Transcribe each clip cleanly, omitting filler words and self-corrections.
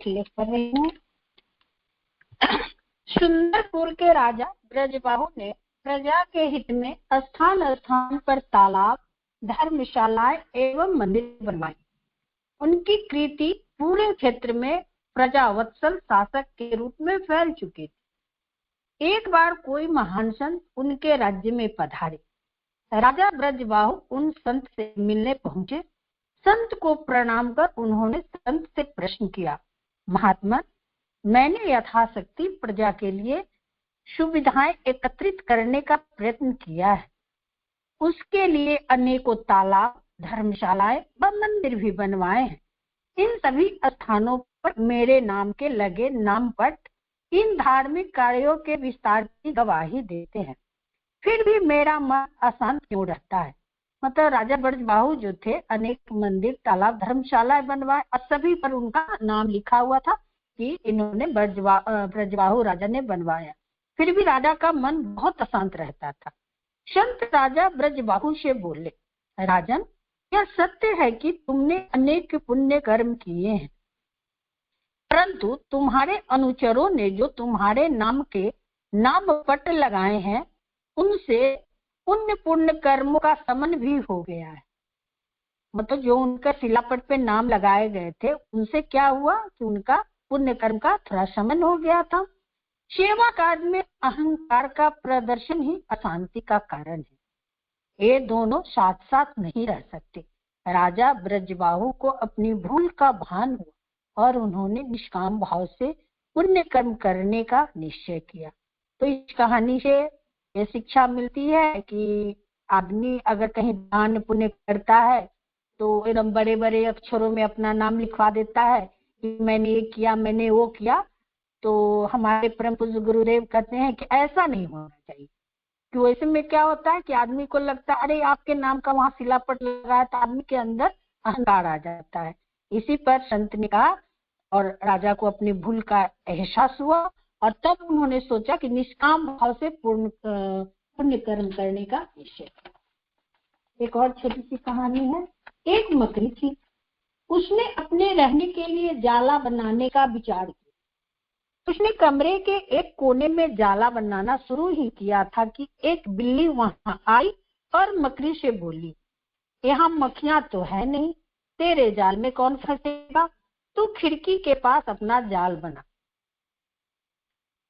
Click कर रही हूँ। सुंदरपुर के राजा ब्रजबाहु ने प्रजा के हित में स्थान स्थान पर तालाब, धर्मशालाएं एवं मंदिर बनवाए। उनकी कृति पूरे क्षेत्र में प्रजावत्सल शासक के रूप में फैल चुकी थी। एक बार कोई महान संत उनके राज्य में पधारे। राजा ब्रजबाहु उन संत से मिलने पहुंचे। संत को प्रणाम कर उन्होंने संत से प्रश्न किया, महात्मा, मैंने यथाशक्ति प्रजा के लिए सुविधाएं एकत्रित करने का प्रयत्न किया है। उसके लिए अनेकों तालाब, धर्मशालाएं व मंदिर भी बनवाए हैं। इन सभी स्थानों पर मेरे नाम के लगे नामपट इन धार्मिक कार्यों के विस्तार की गवाही देते हैं। फिर भी मेरा मन अशांत क्यों रहता है? मतलब राजा ब्रजबाहु जो थे अनेक मंदिर, तालाब, धर्मशालाएं बनवाए और सभी पर उनका नाम लिखा हुआ था कि इन्होंने ब्रजबाहु राजा ने बनवाया। फिर भी राजा का मन बहुत अशांत रहता था। संत राजा ब्रजबाहु से बोले, राजन, यह सत्य है कि तुमने अनेक पुण्य कर्म किए हैं, परंतु तुम्हारे अनुचरों ने जो तुम्हारे नाम के नाम पट लगाए हैं उनसे पुण्य पुण्य कर्मों का शमन भी हो गया है। मतलब जो उनका शिलापट पे नाम लगाए गए थे उनसे क्या हुआ कि उनका पुण्य कर्म का थोड़ा शमन हो गया था। सेवा कार्य में अहंकार का प्रदर्शन ही अशांति का कारण है। ये दोनों साथ साथ नहीं रह सकते। राजा ब्रजबाहु को अपनी भूल का भान हुआ और उन्होंने निष्काम भाव से पुण्य कर्म करने का निश्चय किया। तो इस कहानी से ये शिक्षा मिलती है कि आदमी अगर कहीं दान पुण्य करता है तो एकदम बड़े बड़े अक्षरों में अपना नाम लिखवा देता है कि मैंने ये किया, मैंने वो किया। तो हमारे परम पूज्य गुरुदेव कहते हैं कि ऐसा नहीं होना चाहिए। कि वैसे में क्या होता है कि आदमी को लगता है अरे आपके नाम का वहां शिलापट लगा है, तो आदमी के अंदर अहंकार आ जाता है। इसी पर संत ने कहा और राजा को अपनी भूल का एहसास हुआ और तब उन्होंने सोचा कि निष्काम भाव से पुण्य कर्म करने का निश्चय। एक और छोटी सी कहानी है। एक मकड़ी थी, उसने अपने रहने के लिए जाला बनाने का विचार किया। उसने कमरे के एक कोने में जाला बनाना शुरू ही किया था कि एक बिल्ली वहां आई और मकड़ी से बोली, यहाँ मक्खियां तो है नहीं, तेरे जाल में कौन फंसेगा, तू खिड़की के पास अपना जाल बना।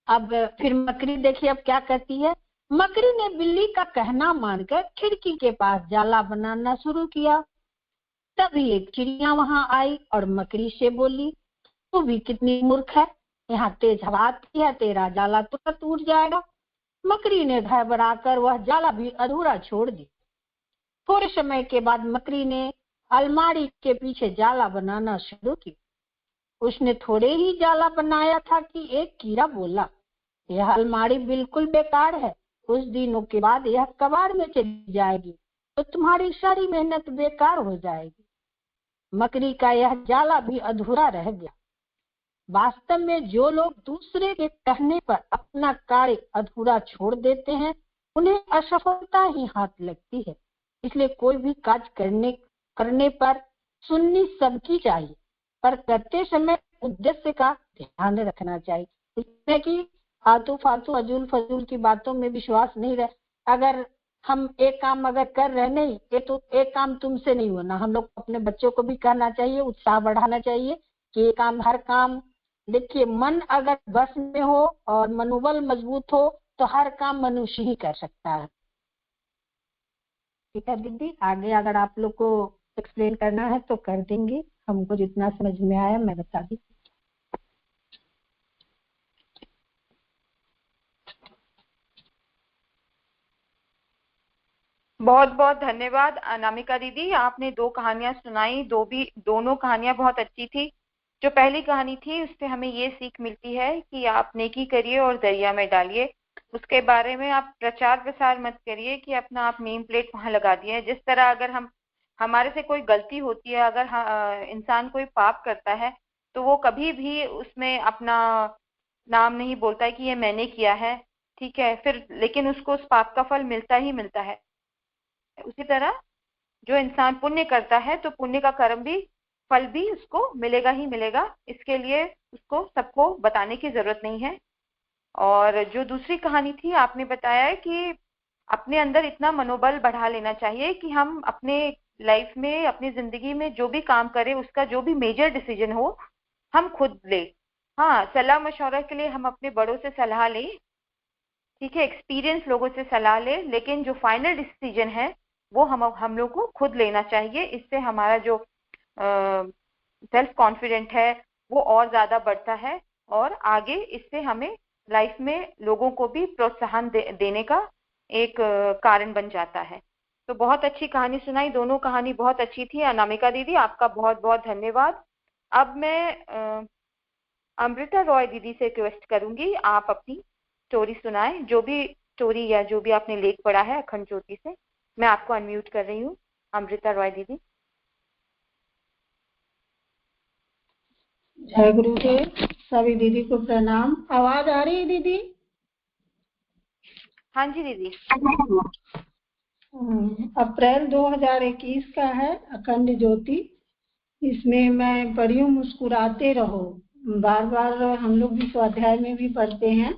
अब फिर मकड़ी देखिए अब क्या कहती है। मकड़ी ने बिल्ली का कहना मानकर खिड़की के पास जाला बनाना शुरू किया। तभी एक चिड़िया वहां आई और मकड़ी से बोली, तू भी कितनी मूर्ख है, यहाँ तेज हवा आती है, तेरा जाला तुरंत टूट जाएगा। मकड़ी ने घबराकर वह जाला भी अधूरा छोड़ दिया। थोड़े समय के बाद मकड़ी ने अलमारी के पीछे जाला बनाना शुरू किया। उसने थोड़े ही जाला बनाया था कि एक कीड़ा बोला, यह अलमारी बिल्कुल बेकार है, कुछ दिनों के बाद यह कबाड़ में चली जाएगी तो तुम्हारी सारी मेहनत बेकार हो जाएगी। मकड़ी का यह जाला भी अधूरा रह गया। वास्तव में जो लोग दूसरे के कहने पर अपना कार्य अधूरा छोड़ देते हैं उन्हें असफलता ही हाथ लगती है। इसलिए कोई भी कार्य करने पर सुननी सबकी चाहिए, पर करते समय उद्देश्य का ध्यान रखना चाहिए। इसमें कि आलतू फालतू अजूल फजूल की बातों में विश्वास नहीं रहे। अगर हम एक काम अगर कर रहे नहीं, ये तो एक काम तुमसे नहीं होना। हम लोग अपने बच्चों को भी कहना चाहिए, उत्साह बढ़ाना चाहिए कि ये काम हर काम, देखिए मन अगर बस में हो और मनोबल मजबूत हो तो हर काम मनुष्य ही कर सकता है। ठीक है दीदी, आगे अगर आप लोग को एक्सप्लेन करना है तो कर देंगे, हमको जितना समझ में आया मैं बता दी। बहुत बहुत धन्यवाद अनामिका दीदी, आपने 2 कहानियां सुनाई। दोनों कहानियां बहुत अच्छी थी। जो पहली कहानी थी उससे हमें ये सीख मिलती है कि आप नेकी करिए और दरिया में डालिए। उसके बारे में आप प्रचार प्रसार मत करिए कि अपना आप नेम प्लेट वहां लगा दिए। जिस तरह अगर हमारे से कोई गलती होती है, अगर इंसान कोई पाप करता है तो वो कभी भी उसमें अपना नाम नहीं बोलता है कि ये मैंने किया है, ठीक है, फिर लेकिन उसको उस पाप का फल मिलता ही मिलता है। उसी तरह जो इंसान पुण्य करता है तो पुण्य का कर्म भी फल भी उसको मिलेगा ही मिलेगा। इसके लिए उसको सबको बताने की जरूरत नहीं है। और जो दूसरी कहानी थी, आपने बताया है कि अपने अंदर इतना मनोबल बढ़ा लेना चाहिए कि हम अपने लाइफ में, अपनी जिंदगी में जो भी काम करें, उसका जो भी मेजर डिसीजन हो हम खुद ले। हाँ, सलाह मशवरा के लिए हम अपने बड़ों से सलाह लें, ठीक है, एक्सपीरियंस लोगों से सलाह ले, लेकिन जो फाइनल डिसीजन है वो हम लोग को खुद लेना चाहिए। इससे हमारा जो सेल्फ कॉन्फिडेंट है वो और ज्यादा बढ़ता है, और आगे इससे हमें लाइफ में लोगों को भी प्रोत्साहन देने का एक कारण बन जाता है। तो बहुत अच्छी कहानी सुनाई, दोनों कहानी बहुत अच्छी थी। अनामिका दीदी, आपका बहुत बहुत धन्यवाद। अब मैं अमृता रॉय दीदी से रिक्वेस्ट करूंगी, आप अपनी स्टोरी सुनाएं, जो भी स्टोरी या जो भी आपने लेख पढ़ा है अखंड ज्योति से। मैं आपको अनम्यूट कर रही हूँ, अमृता रॉय दीदी। जय गुरुदेव, सभी दीदी को प्रणाम। आवाज आ रही है दीदी? हाँ जी दीदी। अप्रैल 2021 का है अखंड ज्योति। इसमें मैं पढ़ी हूँ मुस्कुराते रहो। बार बार हम लोग भी स्वाध्याय में भी पढ़ते हैं,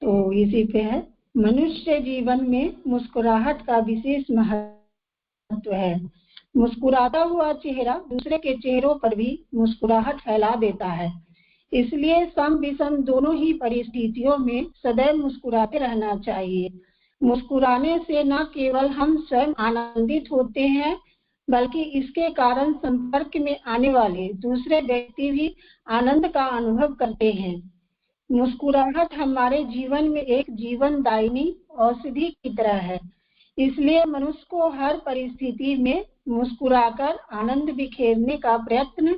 तो इसी पे है। मनुष्य जीवन में मुस्कुराहट का विशेष महत्व है। मुस्कुराता हुआ चेहरा दूसरे के चेहरों पर भी मुस्कुराहट फैला देता है। इसलिए सम विषम दोनों ही परिस्थितियों में सदैव मुस्कुराते रहना चाहिए। मुस्कुराने से न केवल हम स्वयं आनंदित होते हैं, बल्कि इसके कारण संपर्क में आने वाले दूसरे व्यक्ति भी आनंद का अनुभव करते हैं। मुस्कुराहट हमारे जीवन में एक जीवनदायिनी औषधि की तरह है। इसलिए मनुष्य को हर परिस्थिति में मुस्कुराकर आनंद बिखेरने का प्रयत्न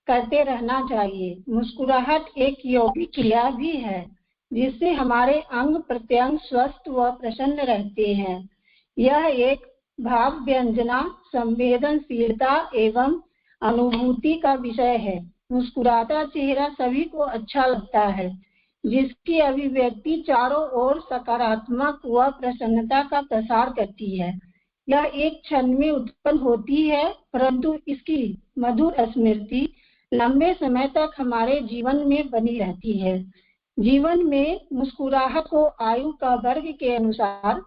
करते रहना चाहिए। मुस्कुराहट एक यौगिक क्रिया भी है, जिससे हमारे अंग प्रत्यंग स्वस्थ व प्रसन्न रहते हैं। यह एक भाव व्यंजना, संवेदनशीलता एवं अनुभूति का विषय है। मुस्कुराता चेहरा सभी को अच्छा लगता है, जिसकी अभिव्यक्ति चारों ओर सकारात्मक व प्रसन्नता का प्रसार करती है। यह एक क्षण में उत्पन्न होती है, परंतु इसकी मधुर स्मृति लंबे समय तक हमारे जीवन में बनी रहती है। जीवन में मुस्कुराहट को आयु का वर्ग के अनुसार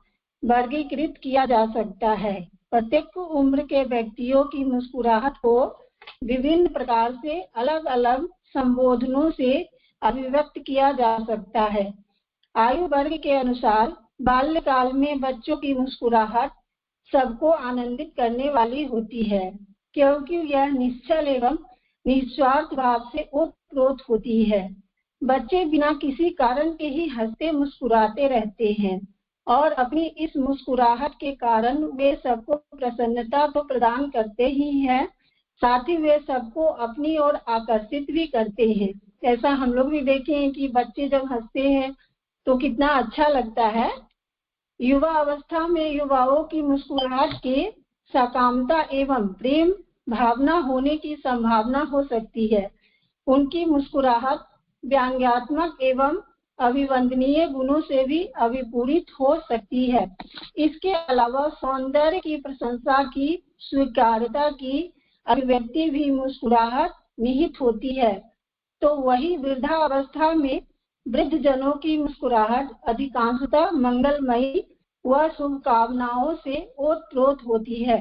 वर्गीकृत किया जा सकता है। प्रत्येक उम्र के व्यक्तियों की मुस्कुराहट को विभिन्न प्रकार से अलग अलग संबोधनों से अभिव्यक्त किया जा सकता है। आयु वर्ग के अनुसार बाल्यकाल में बच्चों की मुस्कुराहट सबको आनंदित करने वाली होती है, क्योंकि यह निश्चल एवं निस्वार्थ भाव से ओतप्रोत होती है। बच्चे बिना किसी कारण के ही हंसते मुस्कुराते रहते हैं, और अपनी इस मुस्कुराहट के कारण वे सबको प्रसन्नता तो प्रदान करते ही हैं, साथ ही वे सबको अपनी ओर आकर्षित भी करते हैं। ऐसा हम लोग भी देखे हैं कि बच्चे जब हंसते हैं तो कितना अच्छा लगता है। युवा अवस्था में युवाओं की मुस्कुराहट के सकामता एवं प्रेम भावना होने की संभावना हो सकती है। उनकी मुस्कुराहट व्यंग्यात्मक एवं अभिवंदनीय गुणों से भी अभिपूरित हो सकती है। इसके अलावा सौंदर्य की प्रशंसा की स्वीकार्यता की अभिव्यक्ति भी मुस्कुराहट निहित होती है। तो वही वृद्धावस्था में वृद्ध जनों की मुस्कुराहट अधिकांशतः मंगलमयी व शुभकामनाओं से ओतप्रोत होती है,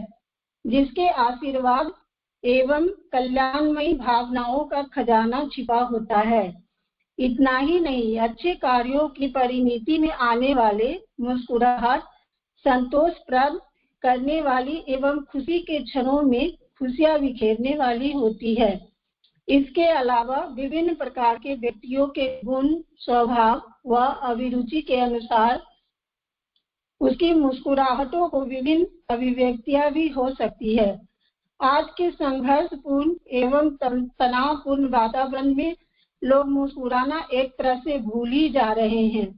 जिसके आशीर्वाद एवं कल्याणमयी भावनाओं का खजाना छिपा होता है। इतना ही नहीं, अच्छे कार्यों की परिणति में आने वाले मुस्कुराहट संतोषप्रद करने वाली एवं खुशी के क्षणों में खुशियां बिखेरने वाली होती है। इसके अलावा विभिन्न प्रकार के व्यक्तियों के गुण, स्वभाव व अभिरुचि के अनुसार उसकी मुस्कुराहटों को विभिन्न अभिव्यक्तियां भी हो सकती है। आज के संघर्षपूर्ण एवं तनावपूर्ण वातावरण में लोग मुस्कुराना एक तरह से भूल ही जा रहे हैं।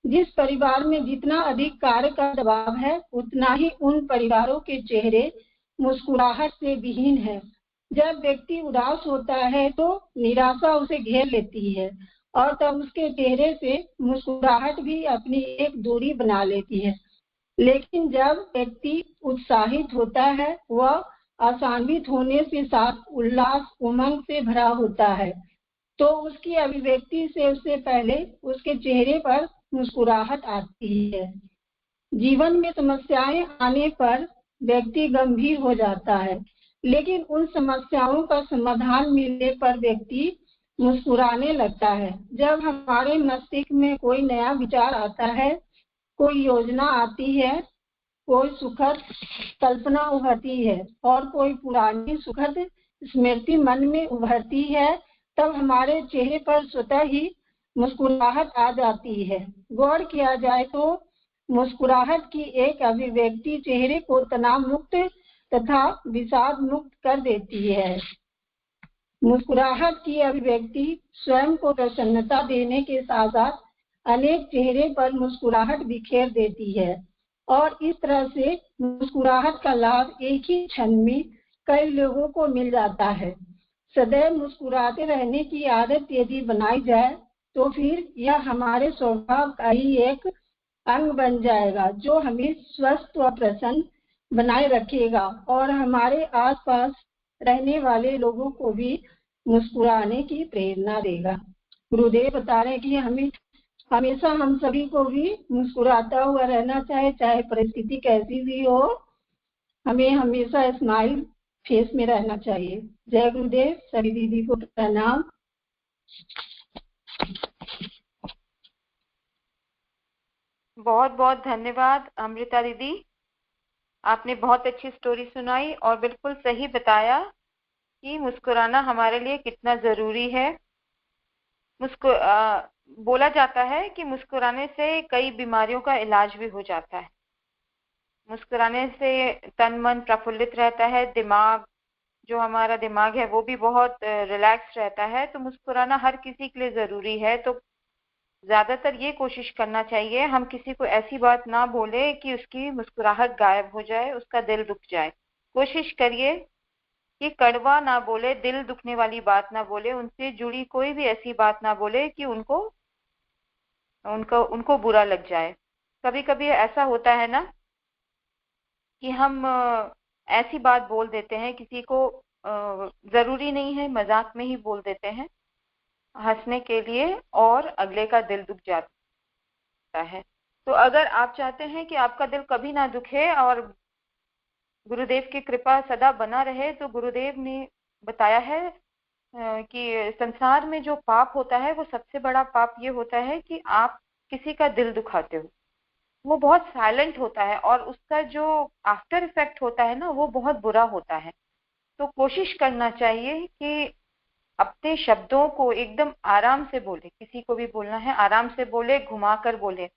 जिस परिवार में जितना अधिक कार्य का दबाव है, उतना ही उन परिवारों के चेहरे मुस्कुराहट से विहीन है। जब व्यक्ति उदास होता है तो निराशा उसे घेर लेती है, और तब उसके चेहरे से मुस्कुराहट भी अपनी एक दूरी बना लेती है। लेकिन जब व्यक्ति उत्साहित होता है, वह आसान्वित होने से साथ उल्लास उमंग से भरा होता है, तो उसकी अभिव्यक्ति से उससे पहले उसके चेहरे पर मुस्कुराहट आती है। जीवन में समस्याएं आने पर व्यक्ति गंभीर हो जाता है, लेकिन उन समस्याओं का समाधान मिलने पर व्यक्ति मुस्कुराने लगता है। जब हमारे मस्तिष्क में कोई नया विचार आता है, कोई योजना आती है, कोई सुखद कल्पना उभरती है और कोई पुरानी सुखद स्मृति मन में उभरती है, तब हमारे चेहरे पर स्वतः ही मुस्कुराहट आ जाती है। गौर किया जाए तो मुस्कुराहट की एक अभिव्यक्ति चेहरे को तनाव मुक्त तथा विषाद मुक्त कर देती है। मुस्कुराहट की अभिव्यक्ति स्वयं को प्रसन्नता देने के साथ साथ अनेक चेहरे पर मुस्कुराहट बिखेर देती है और इस तरह से मुस्कुराहट का लाभ एक ही क्षण में कई लोगों को मिल जाता है। सदैव मुस्कुराते रहने की आदत यदि बनाई जाए तो फिर यह हमारे स्वभाव का ही एक अंग बन जाएगा, जो हमें स्वस्थ व प्रसन्न बनाए रखेगा और हमारे आसपास रहने वाले लोगों को भी मुस्कुराने की प्रेरणा देगा। गुरुदेव बता रहे हैं कि हमें हमेशा हम सभी को भी मुस्कुराता हुआ रहना चाहिए, चाहे परिस्थिति कैसी भी हो, हमें हमेशा स्माइल फेस में रहना चाहिए। जय गुरुदेव। सभी दीदी को प्रणाम। बहुत बहुत धन्यवाद अमृता दीदी, आपने बहुत अच्छी स्टोरी सुनाई और बिल्कुल सही बताया कि मुस्कुराना हमारे लिए कितना जरूरी है। बोला जाता है कि मुस्कुराने से कई बीमारियों का इलाज भी हो जाता है। मुस्कुराने से तन मन प्रफुल्लित रहता है, जो हमारा दिमाग है वो भी बहुत रिलैक्स रहता है। तो मुस्कुराना हर किसी के लिए जरूरी है। तो ज्यादातर ये कोशिश करना चाहिए हम किसी को ऐसी बात ना बोले कि उसकी मुस्कुराहट गायब हो जाए, उसका दिल दुख जाए। कोशिश करिए कि कड़वा ना बोले, दिल दुखने वाली बात ना बोले, उनसे जुड़ी कोई भी ऐसी बात ना बोले कि उनको बुरा लग जाए। कभी कभी ऐसा होता है ना कि हम ऐसी बात बोल देते हैं किसी को, जरूरी नहीं है, मजाक में ही बोल देते हैं हंसने के लिए और अगले का दिल दुख जाता है। तो अगर आप चाहते हैं कि आपका दिल कभी ना दुखे और गुरुदेव की कृपा सदा बना रहे, तो गुरुदेव ने बताया है कि संसार में जो पाप होता है वो सबसे बड़ा पाप ये होता है कि आप किसी का दिल दुखाते हो। वो बहुत साइलेंट होता है और उसका जो आफ्टर इफेक्ट होता है ना वो बहुत बुरा होता है। तो कोशिश करना चाहिए कि अपने शब्दों को एकदम आराम से बोले, किसी को भी बोलना है आराम से बोले, घुमा कर बोले।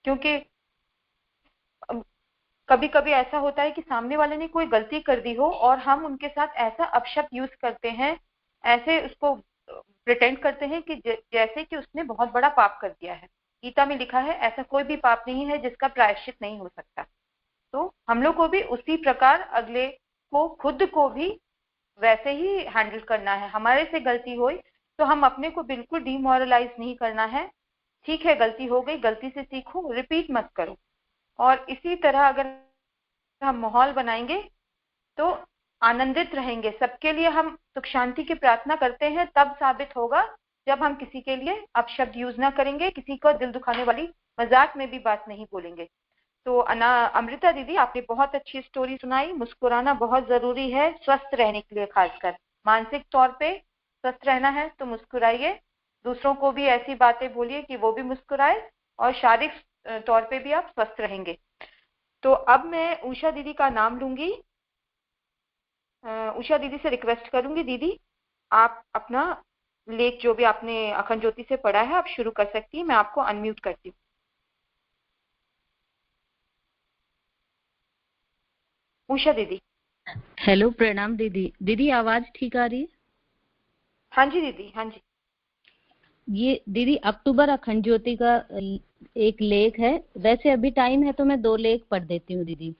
क्योंकि कभी कभी ऐसा होता है कि सामने वाले ने कोई गलती कर दी हो और हम उनके साथ ऐसा अपशब्द यूज करते हैं, ऐसे उसको प्रिटेंड करते हैं कि जैसे कि उसने बहुत बड़ा पाप कर दिया है। गीता में लिखा है ऐसा कोई भी पाप नहीं है जिसका प्रायश्चित नहीं हो सकता। तो हम लोग को भी उसी प्रकार अगले को, खुद को भी वैसे ही हैंडल करना है। हमारे से गलती हुई तो हम अपने को बिल्कुल डिमोरलाइज नहीं करना है। ठीक है, गलती हो गई, गलती से सीखो, रिपीट मत करो। और इसी तरह अगर हम माहौल बनाएंगे तो आनंदित रहेंगे। सबके लिए हम सुख शांति की प्रार्थना करते हैं तब साबित होगा जब हम किसी के लिए अपशब्द यूज ना करेंगे, किसी को दिल दुखाने वाली मजाक में भी बात नहीं बोलेंगे। तो अमृता दीदी, आपने बहुत अच्छी स्टोरी सुनाई। मुस्कुराना बहुत जरूरी है स्वस्थ रहने के लिए, खासकर मानसिक तौर पे स्वस्थ रहना है तो मुस्कुराइए। दूसरों को भी ऐसी बातें बोलिए कि वो भी मुस्कुराए और शारीरिक तौर पे भी आप स्वस्थ रहेंगे। तो अब मैं उषा दीदी का नाम लूंगी। उषा दीदी से रिक्वेस्ट करूंगी, दीदी आप अपना लेख जो भी आपने अखंड ज्योति से पढ़ा है आप शुरू कर सकती हैं। मैं आपको अनम्यूट करती हूँ। उषा दीदी। हेलो, प्रणाम दीदी। दीदी आवाज ठीक आ रही है? हाँ जी दीदी, हाँ जी। ये दीदी अक्टूबर अखंड ज्योति का एक लेख है। वैसे अभी टाइम है तो मैं 2 लेख पढ़ देती हूँ दीदी।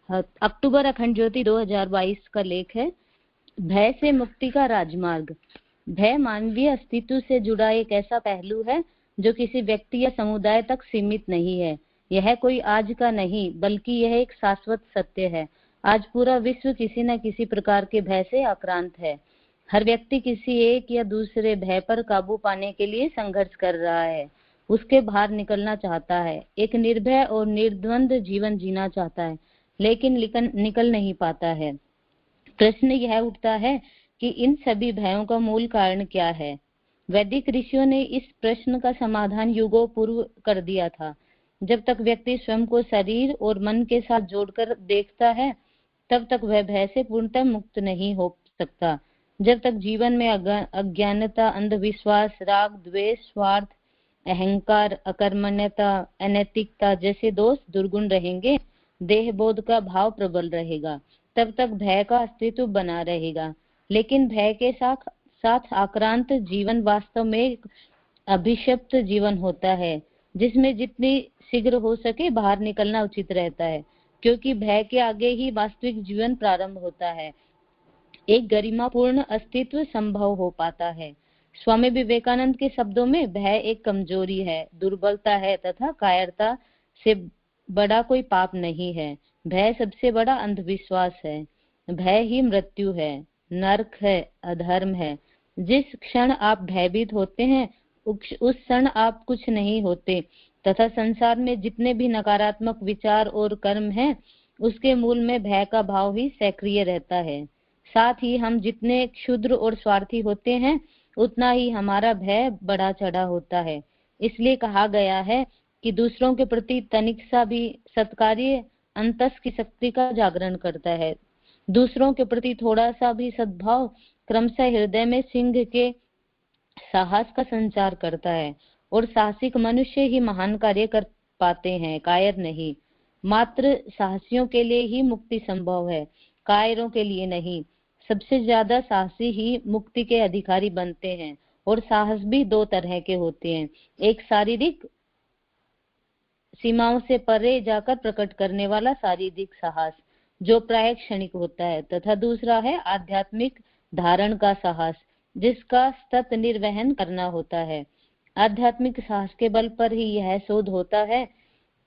अक्टूबर अखंड ज्योति 2022 का लेख है, भय से मुक्ति का राजमार्ग। भय मानवीय अस्तित्व से जुड़ा एक ऐसा पहलू है जो किसी व्यक्ति या समुदाय तक सीमित नहीं है। यह कोई आज का नहीं बल्कि यह एक शाश्वत सत्य है। आज पूरा विश्व किसी न किसी प्रकार के भय से आक्रांत है। हर व्यक्ति किसी एक या दूसरे भय पर काबू पाने के लिए संघर्ष कर रहा है, उसके बाहर निकलना चाहता है, एक निर्भय और निर्द्वंद जीवन जीना चाहता है, लेकिन निकल नहीं पाता है। प्रश्न यह उठता है कि इन सभी भयों का मूल कारण क्या है। वैदिक ऋषियों ने इस प्रश्न का समाधान युगों पूर्व कर दिया था। जब तक व्यक्ति स्वयं को शरीर और मन के साथ जोड़कर देखता है, तब तक वह भय से पूर्णतः मुक्त नहीं हो सकता। जब तक जीवन में अज्ञानता, अंधविश्वास, राग, द्वेष, स्वार्थ, अहंकार, अकर्मण्यता, अनैतिकता जैसे दोष दुर्गुण रहेंगे, देहबोध का भाव प्रबल रहेगा, तब तक भय का अस्तित्व बना रहेगा। लेकिन भय के साथ आक्रांत जीवन वास्तव में एक अभिशप्त जीवन होता है, जिसमें जितनी शीघ्र हो सके बाहर निकलना उचित रहता है, क्योंकि भय के आगे ही वास्तविक जीवन प्रारंभ होता है, एक गरिमापूर्ण अस्तित्व संभव हो पाता है। स्वामी विवेकानंद के शब्दों में भय एक कमजोरी है, दुर्बलता है तथा कायरता से बड़ा कोई पाप नहीं है। भय सबसे बड़ा अंधविश्वास है। भय ही मृत्यु है, नरक है, अधर्म है। जिस क्षण आप भयभीत होते हैं, उस क्षण आप कुछ नहीं होते, तथा संसार में जितने भी नकारात्मक विचार और कर्म हैं, उसके मूल में भय का भाव ही सक्रिय रहता है। साथ ही हम जितने क्षुद्र और स्वार्थी होते हैं, उतना ही हमारा भय बढ़ा चढ़ा होता है। इसलिए कहा गया है कि दूसरों के प्रति तनिक सा भी सत्कार्य अंतस की शक्ति का जागरण करता है। दूसरों के प्रति थोड़ा सा भी सद्भाव क्रमशः हृदय में सिंह के साहस का संचार करता है, और साहसिक मनुष्य ही महान कार्य कर पाते हैं, कायर नहीं। मात्र साहसियों के लिए ही मुक्ति संभव है, कायरों के लिए नहीं। सबसे ज्यादा साहसी ही मुक्ति के अधिकारी बनते हैं, और साहस भी दो तरह के होते हैं। एक शारीरिक सीमाओं से परे जाकर प्रकट करने वाला शारीरिक साहस, जो प्राय क्षणिक होता है, तथा दूसरा है आध्यात्मिक धारण का साहस, जिसका सतत निर्वहन करना होता है। आध्यात्मिक साहस के बल पर ही यह शोध होता है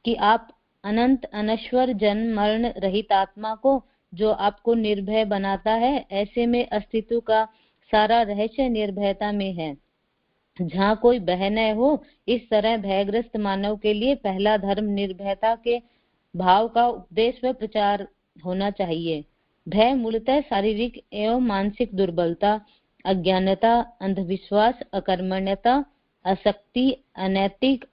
कि आप अनंत अनश्वर जन्म मरण रहित आत्मा को, जो आपको निर्भय बनाता है, ऐसे में अस्तित्व का सारा रहस्य निर्भयता में है, जहाँ कोई भय न हो। इस तरह भयग्रस्त मानव के लिए पहला धर्म निर्भयता के भाव का उपदेश व प्रचार होना चाहिए। भय मूलतः शारीरिक एवं मानसिक दुर्बलता, अज्ञानता, अंधविश्वास, अकर्मण्यता, आसक्ति, अनैतिक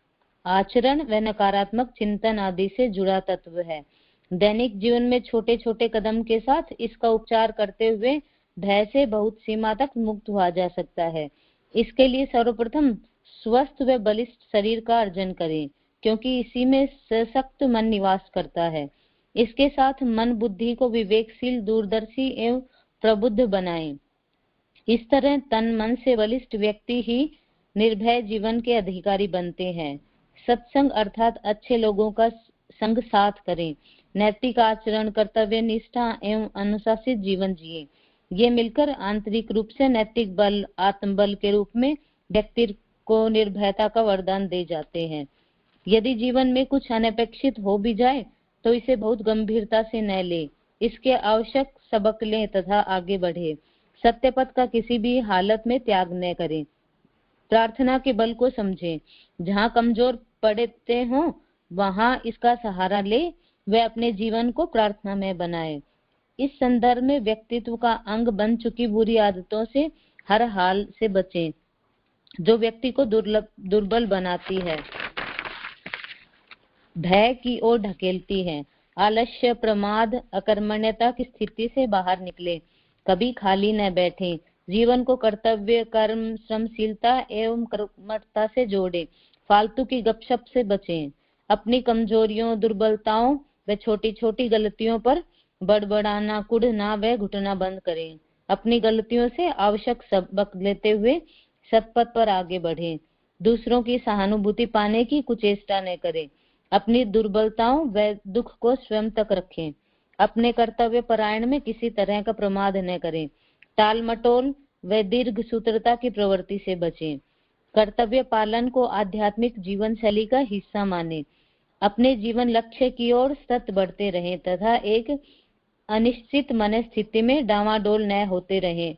आचरण व नकारात्मक चिंतन आदि से जुड़ा तत्व है। दैनिक जीवन में छोटे छोटे कदम के साथ इसका उपचार करते हुए भय से बहुत सीमा तक मुक्त हुआ जा सकता है। इसके लिए सर्वप्रथम स्वस्थ व बलिष्ठ शरीर का अर्जन करें, क्योंकि इसी में सशक्त मन निवास करता है। इसके साथ मन बुद्धि को विवेकशील, दूरदर्शी एवं प्रबुद्ध बनाएं। इस तरह तन मन से बलिष्ठ व्यक्ति ही निर्भय जीवन के अधिकारी बनते हैं। सत्संग अर्थात अच्छे लोगों का संग साथ करें, नैतिक आचरण, कर्तव्य निष्ठा एवं अनुशासित जीवन जिए। ये मिलकर आंतरिक रूप से नैतिक बल, आत्मबल के रूप में व्यक्ति को निर्भयता का वरदान दे जाते हैं। यदि जीवन में कुछ अनपेक्षित हो भी जाए तो इसे बहुत गंभीरता से न ले, इसके आवश्यक सबक लें तथा आगे बढ़े। सत्य पथ का किसी भी हालत में त्याग न करें। प्रार्थना के बल को समझें। जहाँ कमजोर पड़ते हो वहां इसका सहारा ले, वे अपने जीवन को प्रार्थना में बनाए। इस संदर्भ में व्यक्तित्व का अंग बन चुकी बुरी आदतों से हर हाल से बचें, जो व्यक्ति को दुर्बल बनाती है, भय की ओर ढकेलती है। आलस्य, प्रमाद, अकर्मण्यता की स्थिति से बाहर निकले, कभी खाली न बैठे। जीवन को कर्तव्य, कर्म, श्रमशीलता एवं कर्मठता से जोड़े। फालतू की गपशप से बचें। अपनी कमजोरियों, दुर्बलताओं व छोटी छोटी गलतियों पर बड़बड़ाना, कुढ़ना व घुटना बंद करें। अपनी गलतियों से आवश्यक सबक लेते हुए सतपथ पर आगे बढ़ें। दूसरों की सहानुभूति पाने की कुचेष्टा न करें। अपनी दुर्बलताओं व दुख को स्वयं तक रखें। अपने कर्तव्य परायण में किसी तरह का प्रमाद न करें। टाल मटोल व दीर्घ सूत्रता की प्रवृत्ति से बचें। कर्तव्य पालन को आध्यात्मिक जीवन शैली का हिस्सा माने। अपने जीवन लक्ष्य की ओर सतत बढ़ते रहें तथा एक अनिश्चित मन स्थिति में डामाडोल न होते रहें।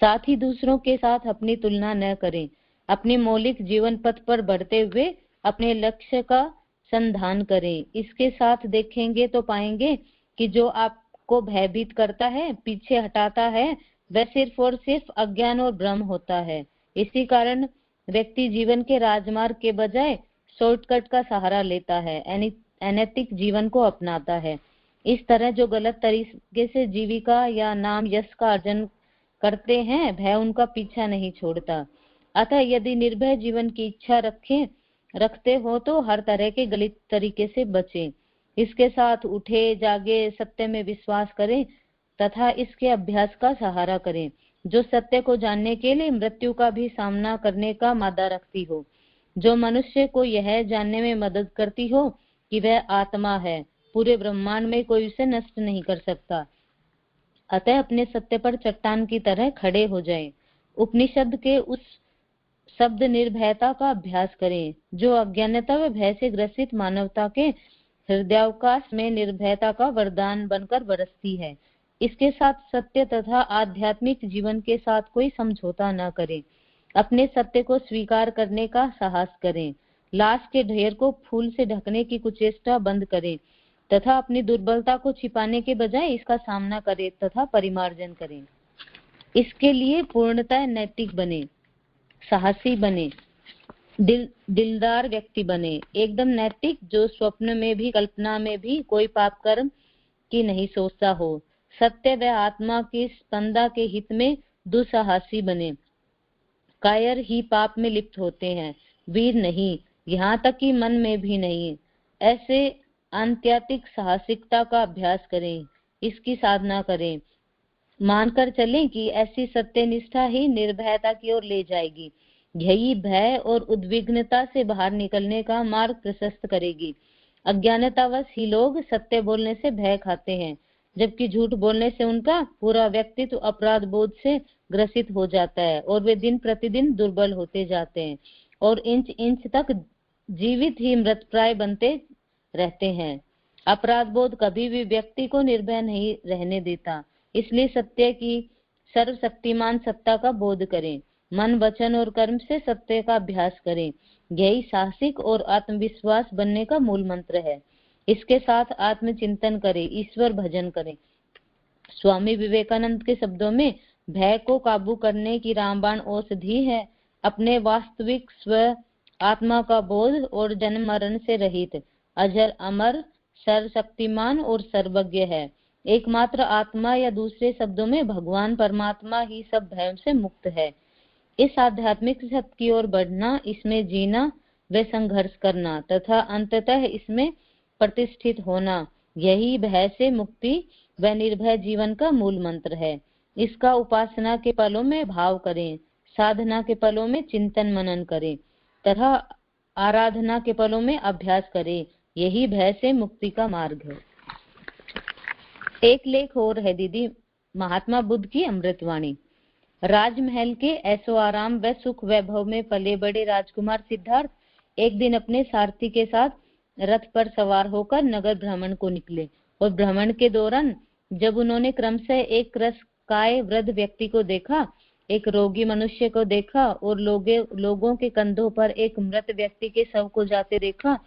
साथ ही दूसरों के साथ अपनी तुलना न करें। अपने मौलिक जीवन पथ पर बढ़ते हुए अपने लक्ष्य का संधान करें। इसके साथ देखेंगे तो पाएंगे कि जो आपको भयभीत करता है, पीछे हटाता है, वह सिर्फ और सिर्फ अज्ञान और भ्रम होता है। इसी कारण व्यक्ति जीवन के राजमार्ग के बजाय शॉर्टकट का सहारा लेता है, अनैतिक जीवन को अपनाता है। इस तरह जो गलत तरीके से जीविका या नाम यश का अर्जन करते हैं, भय उनका पीछा नहीं छोड़ता। अतः यदि निर्भय जीवन की इच्छा रखते हो तो हर तरह के गलत तरीके से बचें। इसके साथ उठे जागे सत्य में विश्वास करें तथा इसके अभ्यास का सहारा करें, जो सत्य को जानने के लिए मृत्यु का भी सामना करने का मादा रखती हो, जो मनुष्य को यह जानने में मदद करती हो कि वह आत्मा है, पूरे ब्रह्मांड में कोई उसे नष्ट नहीं कर सकता। अतः अपने सत्य पर चट्टान की तरह खड़े हो जाएं। उपनिषद के उस शब्द निर्भयता का अभ्यास करें जो अज्ञानता व भय से ग्रसित मानवता के हृदयावकाश में निर्भयता का वरदान बनकर बरसती है। इसके साथ सत्य तथा आध्यात्मिक जीवन के साथ कोई समझौता न करें। अपने सत्य को स्वीकार करने का साहस करें। लाश के ढेर को फूल से ढकने की कुचेष्टा बंद करें तथा अपनी दुर्बलता को छिपाने के बजाय इसका सामना करें तथा परिमार्जन करें। इसके लिए पूर्णतः नैतिक बने, साहसी बने, दिलदार व्यक्ति बने, एकदम नैतिक, जो स्वप्न में भी कल्पना में भी कोई पाप कर्म की नहीं सोचता हो। सत्य व आत्मा की स्पंदा के हित में दुस्साहसी बने। कायर ही पाप में लिप्त होते हैं, वीर नहीं, यहाँ तक कि मन में भी नहीं। ऐसे आंत्यातिक साहसिकता का अभ्यास करें, इसकी साधना करें। मानकर चलें कि ऐसी सत्यनिष्ठा ही निर्भयता की ओर ले जाएगी। यही भय और उद्विग्नता से बाहर निकलने का मार्ग प्रशस्त करेगी। अज्ञानतावश ही लोग सत्य बोलने से भय खाते हैं, जबकि झूठ बोलने से उनका पूरा व्यक्तित्व अपराध बोध से ग्रसित हो जाता है और वे दिन प्रतिदिन दुर्बल होते जाते हैं और इंच इंच तक जीवित ही मृतप्राय बनते रहते हैं। अपराध बोध कभी भी व्यक्ति को निर्भय नहीं रहने देता। इसलिए सत्य की सर्वशक्तिमान सत्ता का बोध करें। मन, वचन और कर्म से सत्य का अभ्यास करें। यही साहसिक और आत्मविश्वास बनने का मूल मंत्र है। इसके साथ आत्मचिंतन करें, ईश्वर भजन करें। स्वामी विवेकानंद के शब्दों में भय को काबू करने की रामबाण औषधि है अपने वास्तविक स्व आत्मा का बोध और जन्म मरण से रहित, अजर अमर, सर्वशक्तिमान और सर्वज्ञ है। एकमात्र आत्मा या दूसरे शब्दों में भगवान परमात्मा ही सब भयों से मुक्त है। इस आध्यात्मिक सत्य की ओर बढ़ना, इसमें जीना व संघर्ष करना तथा अंततः इसमें प्रतिष्ठित होना, यही भय से मुक्ति व निर्भय जीवन का मूल मंत्र है। इसका उपासना के पलों में भाव करें, साधना के पलों में चिंतन मनन करें तथा आराधना के पलों में अभ्यास करें। यही भय से मुक्ति का मार्ग है। एक लेख और है दीदी, महात्मा बुद्ध की अमृतवाणी। राजमहल के ऐसो आराम व सुख वैभव में पले बड़े राजकुमार सिद्धार्थ एक दिन अपने सारथी के साथ रथ पर सवार होकर नगर भ्रमण को निकले और भ्रमण के दौरान जब उन्होंने क्रमशः एक क्रसकाय वृद्ध व्यक्ति को देखा, एक रोगी मनुष्य को देखा और लोगों के कंधों पर एक मृत व्यक्ति के शव को जाते देखा,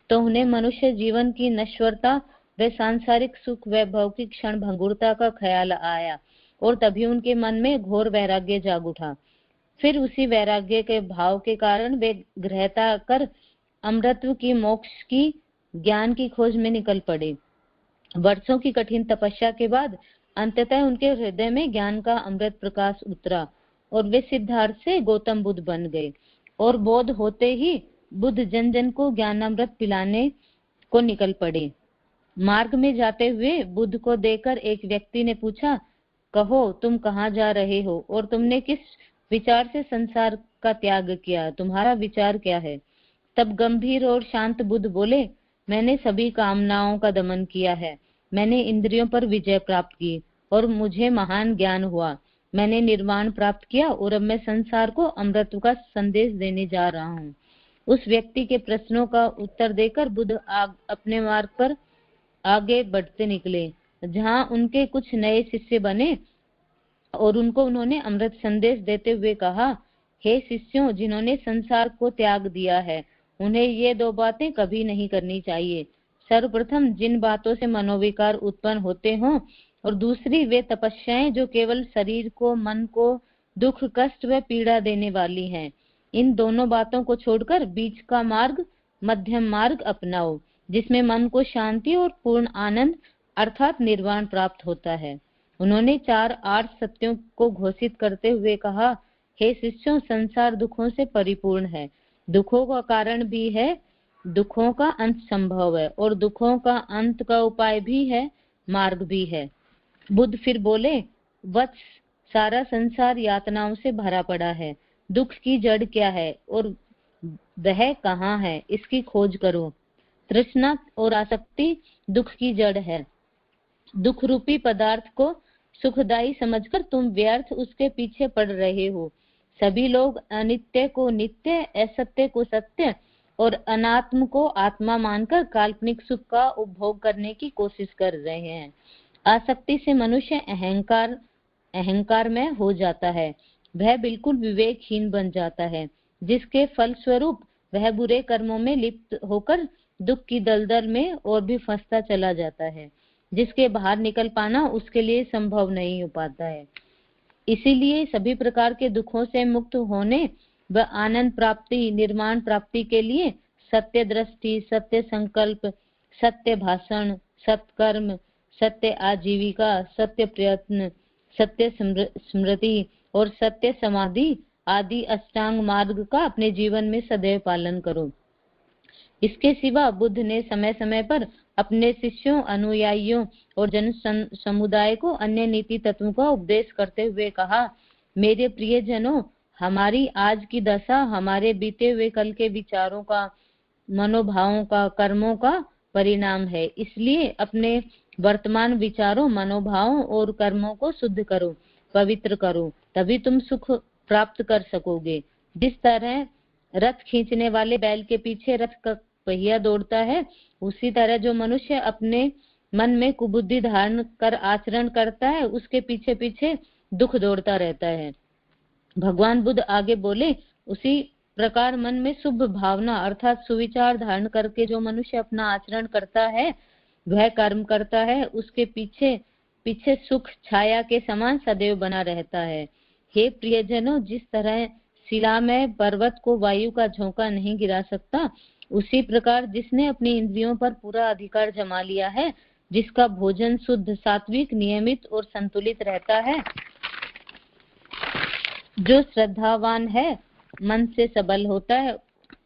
तो उन्हें मनुष्य जीवन की नश्वरता व सांसारिक सुख वैभव की क्षण भंगुरता का ख्याल आया और तभी उनके मन में घोर वैराग्य जाग उठा। फिर उसी वैराग्य के भाव के कारण वे गृहता कर अमृतत्व की, मोक्ष की, ज्ञान की खोज में निकल पड़े। वर्षों की कठिन तपस्या के बाद अंततः उनके हृदय में ज्ञान का अमृत प्रकाश उतरा और वे सिद्धार्थ से गौतम बुद्ध बन गए। और बोध होते ही बुद्ध जन जन को ज्ञानामृत पिलाने को निकल पड़े। मार्ग में जाते हुए बुद्ध को देखकर एक व्यक्ति ने पूछा, कहो तुम कहाँ जा रहे हो और तुमने किस विचार से संसार का त्याग किया, तुम्हारा विचार क्या है? तब गंभीर और शांत बुद्ध बोले, मैंने सभी कामनाओं का दमन किया है, मैंने इंद्रियों पर विजय प्राप्त की और मुझे महान ज्ञान हुआ, मैंने निर्वाण प्राप्त किया और अब मैं संसार को अमृत का संदेश देने जा रहा हूँ। उस व्यक्ति के प्रश्नों का उत्तर देकर बुद्ध अपने मार्ग पर आगे बढ़ते निकले। जहाँ उनके कुछ नए शिष्य बने और उनको उन्होंने अमृत संदेश देते हुए कहा, हे शिष्यों, जिन्होंने संसार को त्याग दिया है उन्हें ये दो बातें कभी नहीं करनी चाहिए। सर्वप्रथम जिन बातों से मनोविकार उत्पन्न होते हों, और दूसरी वे तपस्याएं जो केवल शरीर को, मन को दुख, कष्ट व पीड़ा देने वाली हैं। इन दोनों बातों को छोड़कर बीच का मार्ग, मध्यम मार्ग अपनाओ, जिसमें मन को शांति और पूर्ण आनंद अर्थात निर्वाण प्राप्त होता है। उन्होंने 4 आर्य सत्यों को घोषित करते हुए कहा, हे शिष्यों, संसार दुखों से परिपूर्ण है, दुखों का कारण भी है, दुखों का अंत संभव है, और दुखों का अंत का उपाय भी है, मार्ग भी है। बुद्ध फिर बोले, वत्स, सारा संसार यातनाओं से भरा पड़ा है। दुख की जड़ क्या है और वह कहाँ है, इसकी खोज करो। तृष्णा और आसक्ति दुख की जड़ है। दुख रूपी पदार्थ को सुखदायी समझकर तुम व्यर्थ उसके पीछे पड़ रहे हो। सभी लोग अनित्य को नित्य, असत्य को सत्य और अनात्म को आत्मा मानकर काल्पनिक सुख का उपभोग करने की कोशिश कर रहे हैं। आसक्ति से मनुष्य अहंकार में हो जाता है, वह बिल्कुल विवेकहीन बन जाता है, जिसके फलस्वरूप वह बुरे कर्मों में लिप्त होकर दुख की दलदल में और भी फंसता चला जाता है, जिसके बाहर निकल पाना उसके लिए संभव नहीं हो पाता है। इसीलिए सभी प्रकार के दुखों से मुक्त होने व आनंद प्राप्ति, निर्माण प्राप्ति के लिए सत्य दृष्टि, सत्य संकल्प, सत्य भाषण, सत्कर्म, सत्य आजीविका, सत्य प्रयत्न, सत्य स्मृति और सत्य समाधि आदि अष्टांग मार्ग का अपने जीवन में सदैव पालन करो। इसके सिवा बुद्ध ने समय समय पर अपने शिष्यों, अनुयायियों और जन समुदाय को अन्य नीति तत्वों का उपदेश करते हुए कहा, मेरे प्रिय जनों, हमारी आज की दशा हमारे बीते हुए कल के विचारों का, मनोभावों का, कर्मों का परिणाम है। इसलिए अपने वर्तमान विचारों, मनोभावों और कर्मों को शुद्ध करो, पवित्र करो, तभी तुम सुख प्राप्त कर सकोगे। जिस तरह रथ खींचने वाले बैल के पीछे रथ का पहिया दौड़ता है, उसी तरह जो मनुष्य अपने मन में कुबुद्धि धारण कर आचरण करता है, उसके पीछे पीछे दुख दौड़ता रहता है। भगवान बुद्ध आगे बोले, उसी प्रकार मन में शुभ भावना अर्थात सुविचार धारण करके जो मनुष्य अपना आचरण करता है, वह कर्म करता है, उसके पीछे पीछे सुख छाया के समान सदैव बना रहता है। हे प्रियजनों, जिस तरह शिला में पर्वत को वायु का झोंका नहीं गिरा सकता, उसी प्रकार जिसने अपनी इंद्रियों पर पूरा अधिकार जमा लिया है, जिसका भोजन शुद्ध, सात्विक, नियमित और संतुलित रहता है, जो श्रद्धावान है, मन से सबल होता है,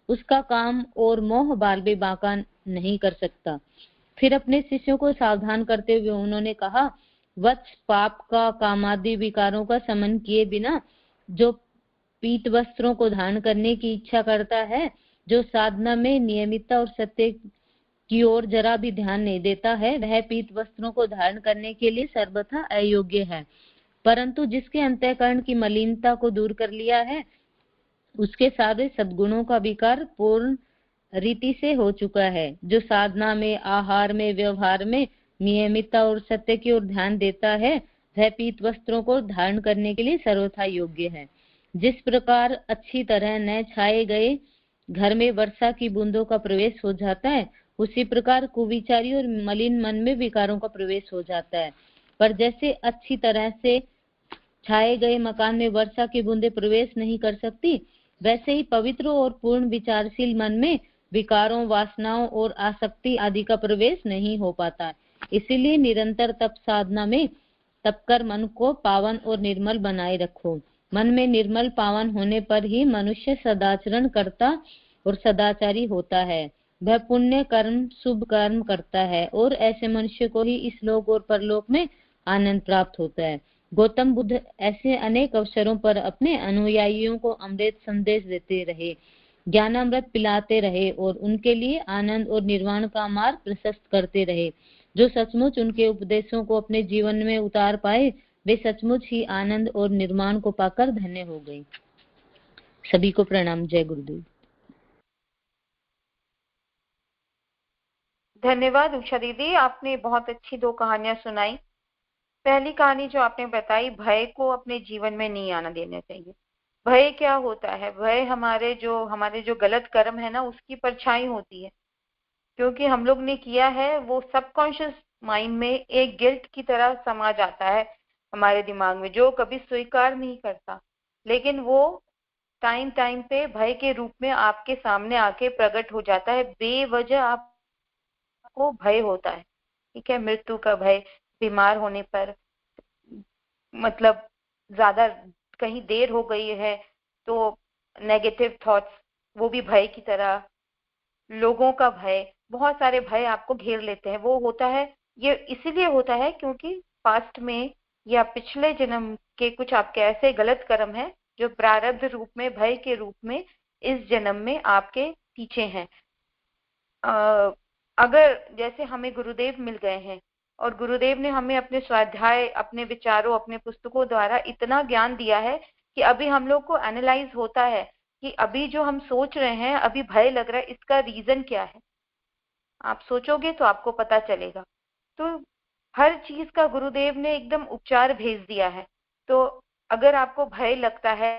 उसका काम और मोह बाल भी बांका नहीं कर सकता। फिर अपने शिष्यों को सावधान करते हुए उन्होंने कहा, वत्स, पाप का, कामादि विकारों का समन किए बिना जो पीत वस्त्रों को धारण करने की इच्छा करता है, जो साधना में नियमितता और सत्य की ओर जरा भी ध्यान नहीं देता है, वह पीत वस्त्रों को धारण करने के लिए सर्वथा अयोग्य है। परंतु जिसके अंतःकरण की मलिनता को दूर कर लिया है, उसके सारे सद्गुणों का विकार पूर्ण रीति से हो चुका है, जो साधना में, आहार में, व्यवहार में नियमितता और सत्य की ओर ध्यान देता है, वह पीत वस्त्रों को धारण करने के लिए सर्वथा योग्य है। जिस प्रकार अच्छी तरह न छाए गए घर में वर्षा की बूंदों का प्रवेश हो जाता है, उसी प्रकार कुविचारी और मलिन मन में विकारों का प्रवेश हो जाता है। पर जैसे अच्छी तरह से छाए गए मकान में वर्षा की बूंदें प्रवेश नहीं कर सकती, वैसे ही पवित्र और पूर्ण विचारशील मन में विकारों, वासनाओं और आसक्ति आदि का प्रवेश नहीं हो पाता। इसीलिए निरंतर तप साधना में तप कर मन को पावन और निर्मल बनाए रखो। मन में निर्मल पावन होने पर ही मनुष्य सदाचरण करता और सदाचारी होता है। वह पुण्य कर्म, शुभ कर्म करता है और ऐसे मनुष्य को ही इस लोक और परलोक में आनंद प्राप्त होता है। गौतम बुद्ध ऐसे अनेक अवसरों पर अपने अनुयायियों को अमृत संदेश देते रहे, ज्ञानामृत पिलाते रहे और उनके लिए आनंद और निर्वाण का मार्ग प्रशस्त करते रहे। जो सचमुच उनके उपदेशों को अपने जीवन में उतार पाए, वे सचमुच ही आनंद और निर्माण को पाकर धन्य हो गए। सभी को प्रणाम। जय गुरुदेव। धन्यवाद उषा दीदी, आपने बहुत अच्छी 2 कहानियां सुनाई। पहली कहानी जो आपने बताई, भय को अपने जीवन में नहीं आना देना चाहिए। भय क्या होता है? भय हमारे जो गलत कर्म है ना, उसकी परछाई होती है। क्योंकि हम लोग ने किया है, वो सबकॉन्शियस माइंड में एक गिल्ट की तरह समा जाता है हमारे दिमाग में, जो कभी स्वीकार नहीं करता, लेकिन वो टाइम टाइम पे भय के रूप में आपके सामने आके प्रकट हो जाता है। बेवजह आपको भय होता है, ठीक है, मृत्यु का भय, बीमार होने पर, मतलब ज्यादा कहीं देर हो गई है तो नेगेटिव थॉट्स, वो भी भय की तरह, लोगों का भय, बहुत सारे भय आपको घेर लेते हैं। वो होता है, ये इसीलिए होता है क्योंकि पास्ट में या पिछले जन्म के कुछ आपके ऐसे गलत कर्म हैं जो प्रारब्ध रूप में, भय के रूप में इस जन्म में आपके पीछे हैं। अगर जैसे हमें गुरुदेव मिल गए हैं और गुरुदेव ने हमें अपने स्वाध्याय, अपने विचारों, अपने पुस्तकों द्वारा इतना ज्ञान दिया है कि अभी हम लोग को एनालाइज होता है कि अभी जो हम सोच रहे हैं, अभी भय लग रहा है, इसका रीजन क्या है। आप सोचोगे तो आपको पता चलेगा। तो हर चीज का गुरुदेव ने एकदम उपचार भेज दिया है। तो अगर आपको भय लगता है,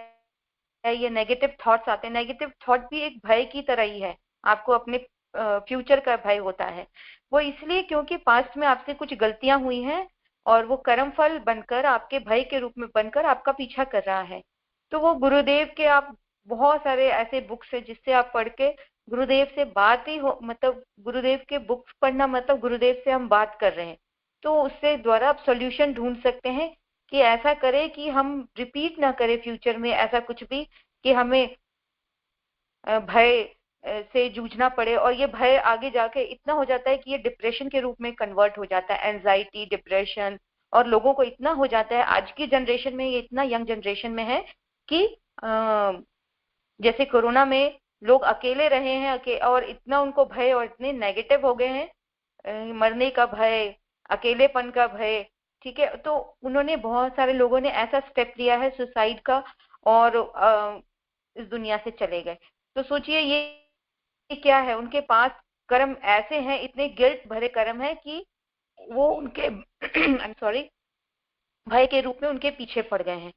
ये नेगेटिव थॉट्स आते हैं, नेगेटिव थॉट भी एक भय की तरह ही है। आपको अपने फ्यूचर का भय होता है, वो इसलिए क्योंकि पास्ट में आपसे कुछ गलतियां हुई हैं और वो कर्म फल बनकर, आपके भय के रूप में बनकर आपका पीछा कर रहा है। तो वो गुरुदेव के, आप बहुत सारे ऐसे बुक्स है जिससे आप पढ़ के गुरुदेव से बात ही हो, मतलब गुरुदेव के बुक्स पढ़ना मतलब गुरुदेव से हम बात कर रहे हैं। तो उससे द्वारा आप सॉल्यूशन ढूंढ सकते हैं कि ऐसा करें कि हम रिपीट ना करें फ्यूचर में ऐसा कुछ भी, कि हमें भय से जूझना पड़े और ये भय आगे जाके इतना हो जाता है कि ये डिप्रेशन के रूप में कन्वर्ट हो जाता है, एंजाइटी, डिप्रेशन। और लोगों को इतना हो जाता है आज की जनरेशन में, ये इतना यंग जनरेशन में है कि जैसे कोरोना में लोग अकेले रहे हैं और इतना उनको भय और इतने नेगेटिव हो गए हैं, मरने का भय, अकेलेपन का भय, ठीक है। तो उन्होंने, बहुत सारे लोगों ने ऐसा स्टेप लिया है सुसाइड का और इस दुनिया से चले गए। तो सोचिए ये क्या है, उनके पास कर्म ऐसे हैं, इतने गिल्ट भरे कर्म है कि वो उनके आई एम सॉरी, भय के रूप में उनके पीछे पड़ गए हैं।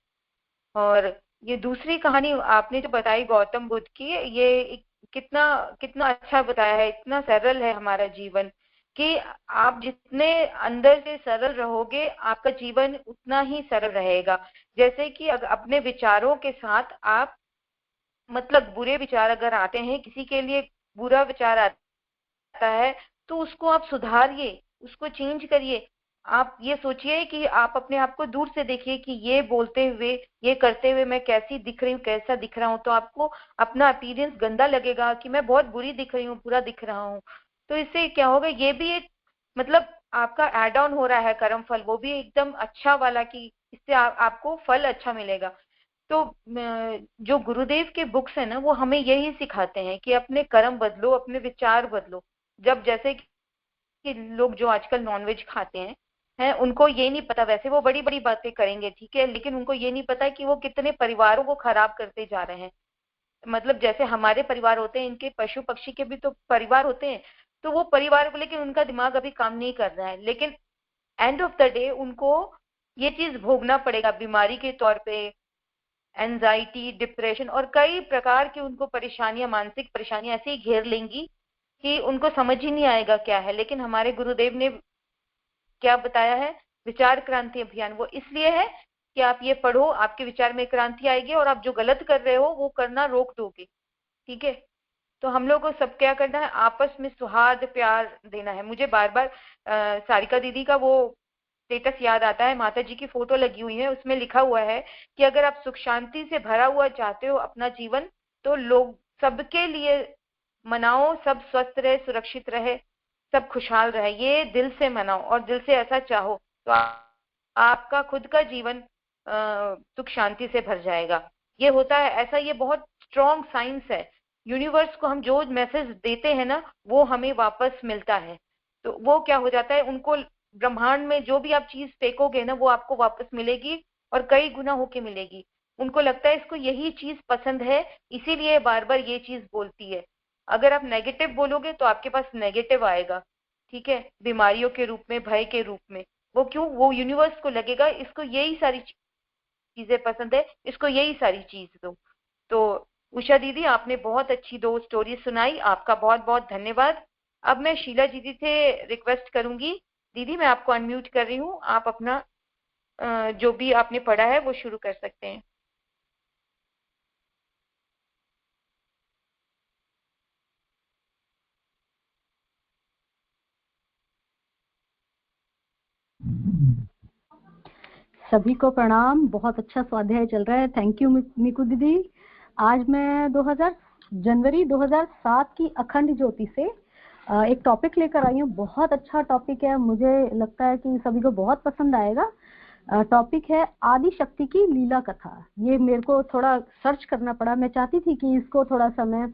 और ये दूसरी कहानी आपने जो बताई गौतम बुद्ध की, ये कितना कितना अच्छा बताया है, इतना सरल है हमारा जीवन, कि आप जितने अंदर से सरल रहोगे आपका जीवन उतना ही सरल रहेगा। जैसे कि अपने विचारों के साथ आप, मतलब बुरे विचार अगर आते हैं, किसी के लिए बुरा विचार आता है तो उसको आप सुधारिए, उसको चेंज करिए। आप ये सोचिए कि आप अपने आप को दूर से देखिए कि ये बोलते हुए, ये करते हुए मैं कैसी दिख रही हूँ, कैसा दिख रहा हूँ। तो आपको अपना अपीयरेंस गंदा लगेगा कि मैं बहुत बुरी दिख रही हूँ, बुरा दिख रहा हूँ। तो इससे क्या होगा, ये भी एक, मतलब आपका एड ऑन हो रहा है कर्म फल, वो भी एकदम अच्छा वाला, कि इससे आपको फल अच्छा मिलेगा। तो जो गुरुदेव के बुक्स है ना, वो हमें यही सिखाते हैं कि अपने कर्म बदलो, अपने विचार बदलो। जब जैसे कि लोग जो आजकल नॉनवेज खाते हैं उनको ये नहीं पता, वैसे वो बड़ी बड़ी बातें करेंगे, ठीक है, लेकिन उनको ये नहीं पता कि वो कितने परिवारों को खराब करते जा रहे हैं। मतलब जैसे हमारे परिवार होते हैं, इनके पशु पक्षी के भी तो परिवार होते हैं। तो वो परिवार को, लेकिन उनका दिमाग अभी काम नहीं कर रहा है, लेकिन एंड ऑफ द डे उनको ये चीज भोगना पड़ेगा बीमारी के तौर पे, एंजाइटी, डिप्रेशन और कई प्रकार की उनको परेशानियां, मानसिक परेशानियां ऐसे ही घेर लेंगी कि उनको समझ ही नहीं आएगा क्या है। लेकिन हमारे गुरुदेव ने क्या बताया है, विचार क्रांति अभियान, वो इसलिए है कि आप ये पढ़ो, आपके विचार में क्रांति आएगी और आप जो गलत कर रहे हो वो करना रोक दोगे, ठीक है। तो हम लोग को सब क्या करना है, आपस में सौहार्द, प्यार देना है। मुझे बार बार सारिका दीदी का वो स्टेटस याद आता है, माता जी की फोटो लगी हुई है, उसमें लिखा हुआ है कि अगर आप सुख शांति से भरा हुआ चाहते हो अपना जीवन, तो लोग सबके लिए मनाओ, सब स्वस्थ रहे, सुरक्षित रहे, सब खुशहाल रहे, ये दिल से मनाओ और दिल से ऐसा चाहो, तो आपका खुद का जीवन सुख शांति से भर जाएगा। ये होता है ऐसा, ये बहुत स्ट्रॉन्ग साइंस है। यूनिवर्स को हम जो मैसेज देते हैं ना, वो हमें वापस मिलता है। तो वो क्या हो जाता है, उनको ब्रह्मांड में जो भी आप चीज फेंकोगे ना, वो आपको वापस मिलेगी और कई गुना होके मिलेगी। उनको लगता है इसको यही चीज पसंद है, इसीलिए बार बार ये चीज बोलती है। अगर आप नेगेटिव बोलोगे तो आपके पास नेगेटिव आएगा, ठीक है, बीमारियों के रूप में, भय के रूप में। वो क्यों? वो यूनिवर्स को लगेगा इसको यही सारी चीजें पसंद है, इसको यही सारी चीज दो। तो उषा दीदी, आपने बहुत अच्छी 2 स्टोरी सुनाई, आपका बहुत बहुत धन्यवाद। अब मैं शीला दीदी से रिक्वेस्ट करूंगी, दीदी मैं आपको अनम्यूट कर रही हूँ, आप अपना जो भी आपने पढ़ा है वो शुरू कर सकते हैं। सभी को प्रणाम। बहुत अच्छा स्वाध्याय चल रहा है। थैंक यू मीकू दीदी। आज मैं जनवरी 2007 की अखंड ज्योति से एक टॉपिक लेकर आई हूँ। बहुत अच्छा टॉपिक है, मुझे लगता है कि सभी को बहुत पसंद आएगा। टॉपिक है आदि शक्ति की लीला कथा। ये मेरे को थोड़ा सर्च करना पड़ा, मैं चाहती थी कि इसको थोड़ा सा मैं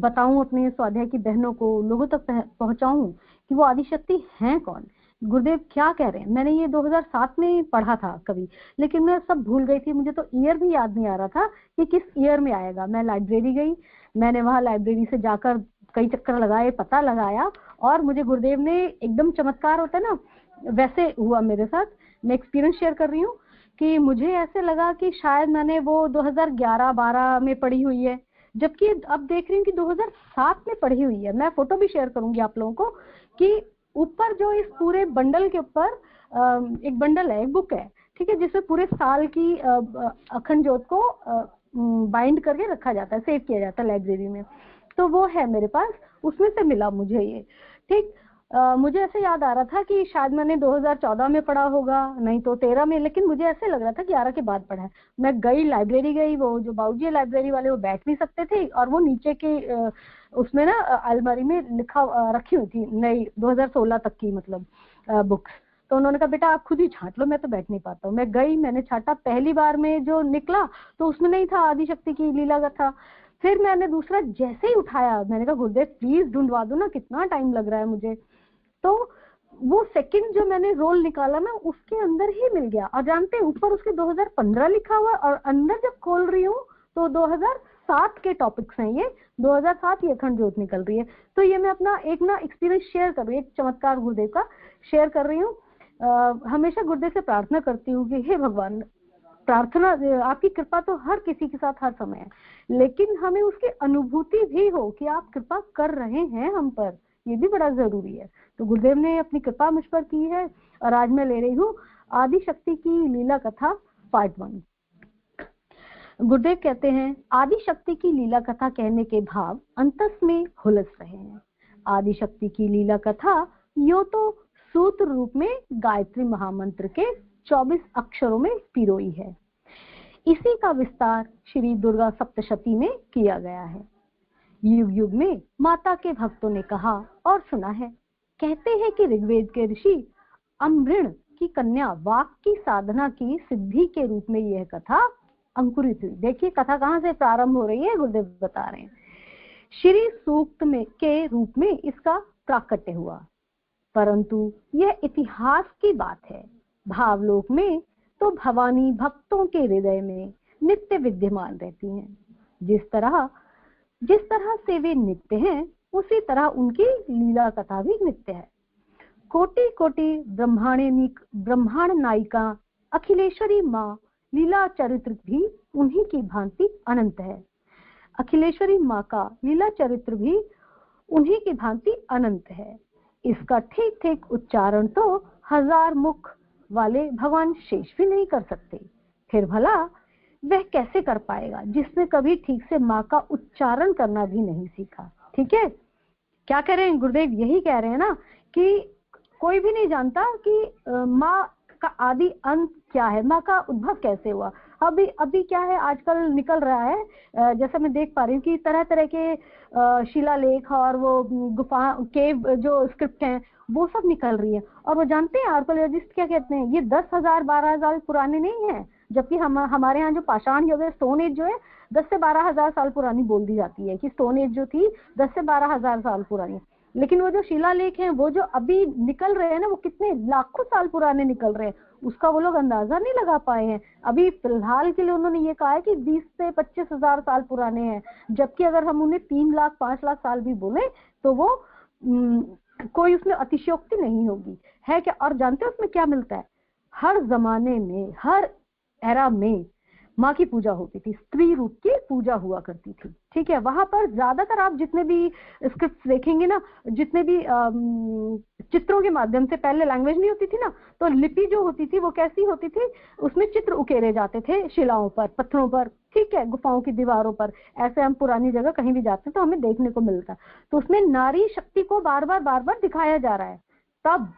बताऊं अपने स्वाध्याय की बहनों को, लोगों तक पहुंचाऊं कि वो आदि शक्ति हैं कौन, गुरुदेव क्या कह रहे हैं। मैंने ये 2007 में पढ़ा था कभी, लेकिन मैं सब भूल गई थी, मुझे तो ईयर भी याद नहीं आ रहा था कि किस ईयर में आएगा। मैं लाइब्रेरी गई, मैंने वहां लाइब्रेरी से जाकर कई चक्कर लगाए, पता लगाया, और मुझे गुरुदेव ने एकदम चमत्कार होता है ना, वैसे हुआ मेरे साथ। मैं एक्सपीरियंस शेयर कर रही हूँ कि मुझे ऐसे लगा कि शायद मैंने वो 2011-12 में पढ़ी हुई है, जबकि अब देख रही हूँ कि 2007 में पढ़ी हुई है। मैं फोटो भी शेयर करूंगी आप लोगों को कि ऊपर जो इस पूरे बंडल के ऊपर एक बंडल है, एक बुक है, ठीक है, जिसमें पूरे साल की अखंड ज्योत को बाइंड करके रखा जाता है, सेव किया जाता है लाइब्रेरी में। तो वो है मेरे पास, उसमें से मिला मुझे ये। ठीक, मुझे ऐसे याद आ रहा था कि शायद मैंने 2014 में पढ़ा होगा, नहीं तो 13 में, लेकिन मुझे ऐसे लग रहा था कि 11 के बाद पढ़ा है। मैं गई लाइब्रेरी गई, वो जो बाबूजी लाइब्रेरी वाले वो बैठ नहीं सकते थे, और वो नीचे के उसमें ना अलमारी में रखी हुई थी नई 2016 तक की मतलब बुक्स। तो उन्होंने कहा बेटा आप खुद ही छांट लो, मैं तो बैठ नहीं पाता हूँ। मैं गई, मैंने छाटा, पहली बार में जो निकला तो उसमें नहीं था आदि शक्ति की लीला कथा। फिर मैंने दूसरा जैसे ही उठाया, मैंने कहा गुरुदेव प्लीज ढूंढवा दो ना, कितना टाइम लग रहा है मुझे। तो वो सेकंड जो मैंने रोल निकाला ना, उसके अंदर ही मिल गया। और जानते हैं ऊपर उसके 2015 लिखा हुआ, और अंदर जब खोल रही हूँ तो 2007 के टॉपिक्स हैं ये, 2007 की अखंड ज्योत निकल रही है। तो ये मैं अपना एक ना एक्सपीरियंस शेयर कर रही हूँ, एक चमत्कार गुरुदेव का शेयर कर रही हूँ। हमेशा गुरुदेव से प्रार्थना करती हूँ कि हे भगवान, प्रार्थना, आपकी कृपा तो हर किसी के साथ हर समय है, लेकिन हमें उसकी अनुभूति भी हो कि आप कृपा कर रहे हैं हम पर, ये भी बड़ा जरूरी है। तो गुरुदेव ने अपनी कृपा मुझ पर की है, और आज मैं ले रही हूँ आदि शक्ति की लीला कथा पार्ट 1। गुरुदेव कहते हैं, आदि शक्ति की लीला कथा कहने के भाव अंतस में हुलस रहे हैं। आदि शक्ति की लीला कथा यो तो सूत्र रूप में गायत्री महामंत्र के 24 अक्षरों में पिरोई है। इसी का विस्तार श्री दुर्गा सप्तशती में किया गया है। युग युग में माता के भक्तों ने कहा और सुना है, कहते हैं कि ऋग्वेद के ऋषि अमृण की कन्या वाक की साधना की सिद्धि के रूप में यह कथा अंकुरित हुई। देखिए कथा कहाँ से प्रारंभ हो रही है, गुरुदेव बता रहे हैं। श्री सूक्त में के रूप में इसका प्राकट्य हुआ, परंतु यह इतिहास की बात है। भावलोक में तो भवानी भक्तों के हृदय में नित्य विद्यमान रहती हैं। जिस तरह से वे नित्य हैं, उसी तरह उनकी लीला कथा भी नित्य है। कोटि कोटि ब्रह्मांड नायिका अखिलेश्वरी माँ लीला चरित्र भी उन्हीं की भांति अनंत है। अखिलेश्वरी माँ का लीला चरित्र भी उन्हीं की भांति अनंत है। इसका ठीक ठीक उच्चारण तो 1000 मुख वाले भगवान शेष भी नहीं कर सकते। फिर भला वह कैसे कर पाएगा जिसने कभी ठीक से माँ का उच्चारण करना भी नहीं सीखा। ठीक है, क्या कह रहे हैं गुरुदेव? यही कह रहे हैं ना कि कोई भी नहीं जानता कि माँ का आदि अंत क्या है, माँ का उद्भव कैसे हुआ। अभी क्या है, आजकल निकल रहा है, जैसा मैं देख पा रही हूँ कि तरह तरह के शिलालेख और वो गुफा केव जो स्क्रिप्ट हैं वो सब निकल रही है। और वो जानते हैं आर्कोलॉजिस्ट क्या कहते हैं, ये 10,000 12,000 पुराने नहीं है, जबकि हमारे यहाँ जो पाषाण युग है, स्टोन एज जो है 10 से 12,000 साल पुरानी बोल दी जाती है कि स्टोन एज जो थी 10 से 12,000 साल पुरानी। लेकिन वो जो शिलालेख हैं, वो जो अभी निकल रहे हैं ना, वो कितने लाखों साल पुराने निकल रहे हैं, उसका वो लोग अंदाजा नहीं लगा पाए हैं। अभी फिलहाल के लिए उन्होंने ये कहा है कि 20 से 25,000 साल पुराने हैं, जबकि अगर हम उन्हें 3 लाख 5 लाख साल भी बोले तो वो कोई उसमें अतिशयोक्ति नहीं होगी, है क्या? और जानते हो उसमें क्या मिलता है? हर जमाने में, हर एरा में माँ की पूजा होती थी, स्त्री रूप की पूजा हुआ करती थी, ठीक है। वहां पर ज्यादातर आप जितने भी स्क्रिप्ट देखेंगे ना, जितने भी चित्रों के माध्यम से, पहले लैंग्वेज नहीं होती थी ना, तो लिपि जो होती थी वो कैसी होती थी? उसमें चित्र उकेरे जाते थे शिलाओं पर, पत्थरों पर, ठीक है, गुफाओं की दीवारों पर। ऐसे हम पुरानी जगह कहीं भी जाते हैं तो हमें देखने को मिलता है। तो उसमें नारी शक्ति को बार बार दिखाया जा रहा है। तब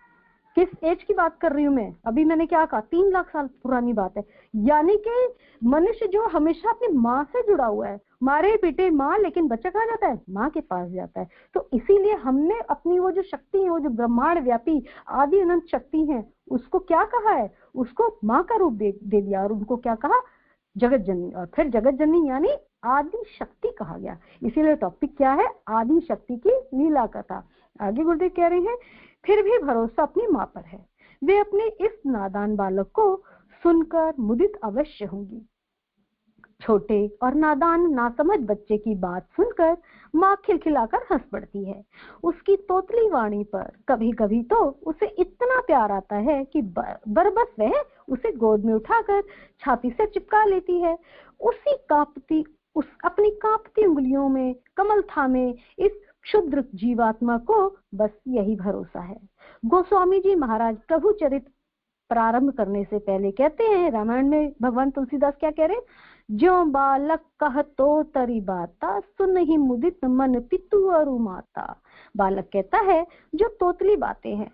किस एज की बात कर रही हूं मैं? अभी मैंने क्या कहा, 3 लाख साल पुरानी बात है। यानी कि मनुष्य जो हमेशा अपनी माँ से जुड़ा हुआ है, मारे पीटे माँ, लेकिन बच्चा कहाँ जाता है? माँ के पास जाता है। तो इसीलिए हमने अपनी वो जो शक्ति है, वो जो ब्रह्मांड व्यापी आदि अनंत शक्ति है, उसको क्या कहा है? उसको माँ का रूप दे दिया, और उनको क्या कहा? जगत जननी। और फिर जगत जननी यानी आदि शक्ति कहा गया। इसीलिए टॉपिक क्या है? आदि शक्ति की लीला कथा। आगे गुरुदेव कह रहे हैं, फिर भी भरोसा अपनी माँ पर है। वे अपने इस नादान बालक को सुनकर मुदित अवश्य होंगी। छोटे और नादान नासमझ बच्चे की बात सुनकर माँ खिलखिलाकर हंस पड़ती है। उसकी तोतली वाणी पर कभी कभी तो उसे इतना प्यार आता है कि बरबस वह उसे गोद में उठाकर छाती से चिपका लेती है। अपनी कांपती उंगलियों में कमल थामे इस क्षुद्र जीवात्मा को बस यही भरोसा है। गोस्वामी जी महाराज प्रभु चरित प्रारंभ करने से पहले कहते हैं, रामायण में भगवान तुलसीदास क्या कह रहे हैं? ज्यों बालक कह तो तरी बाता, सुन ही मुदित मन पितु अरु माता। बालक कहता है जो तोतली बातें हैं,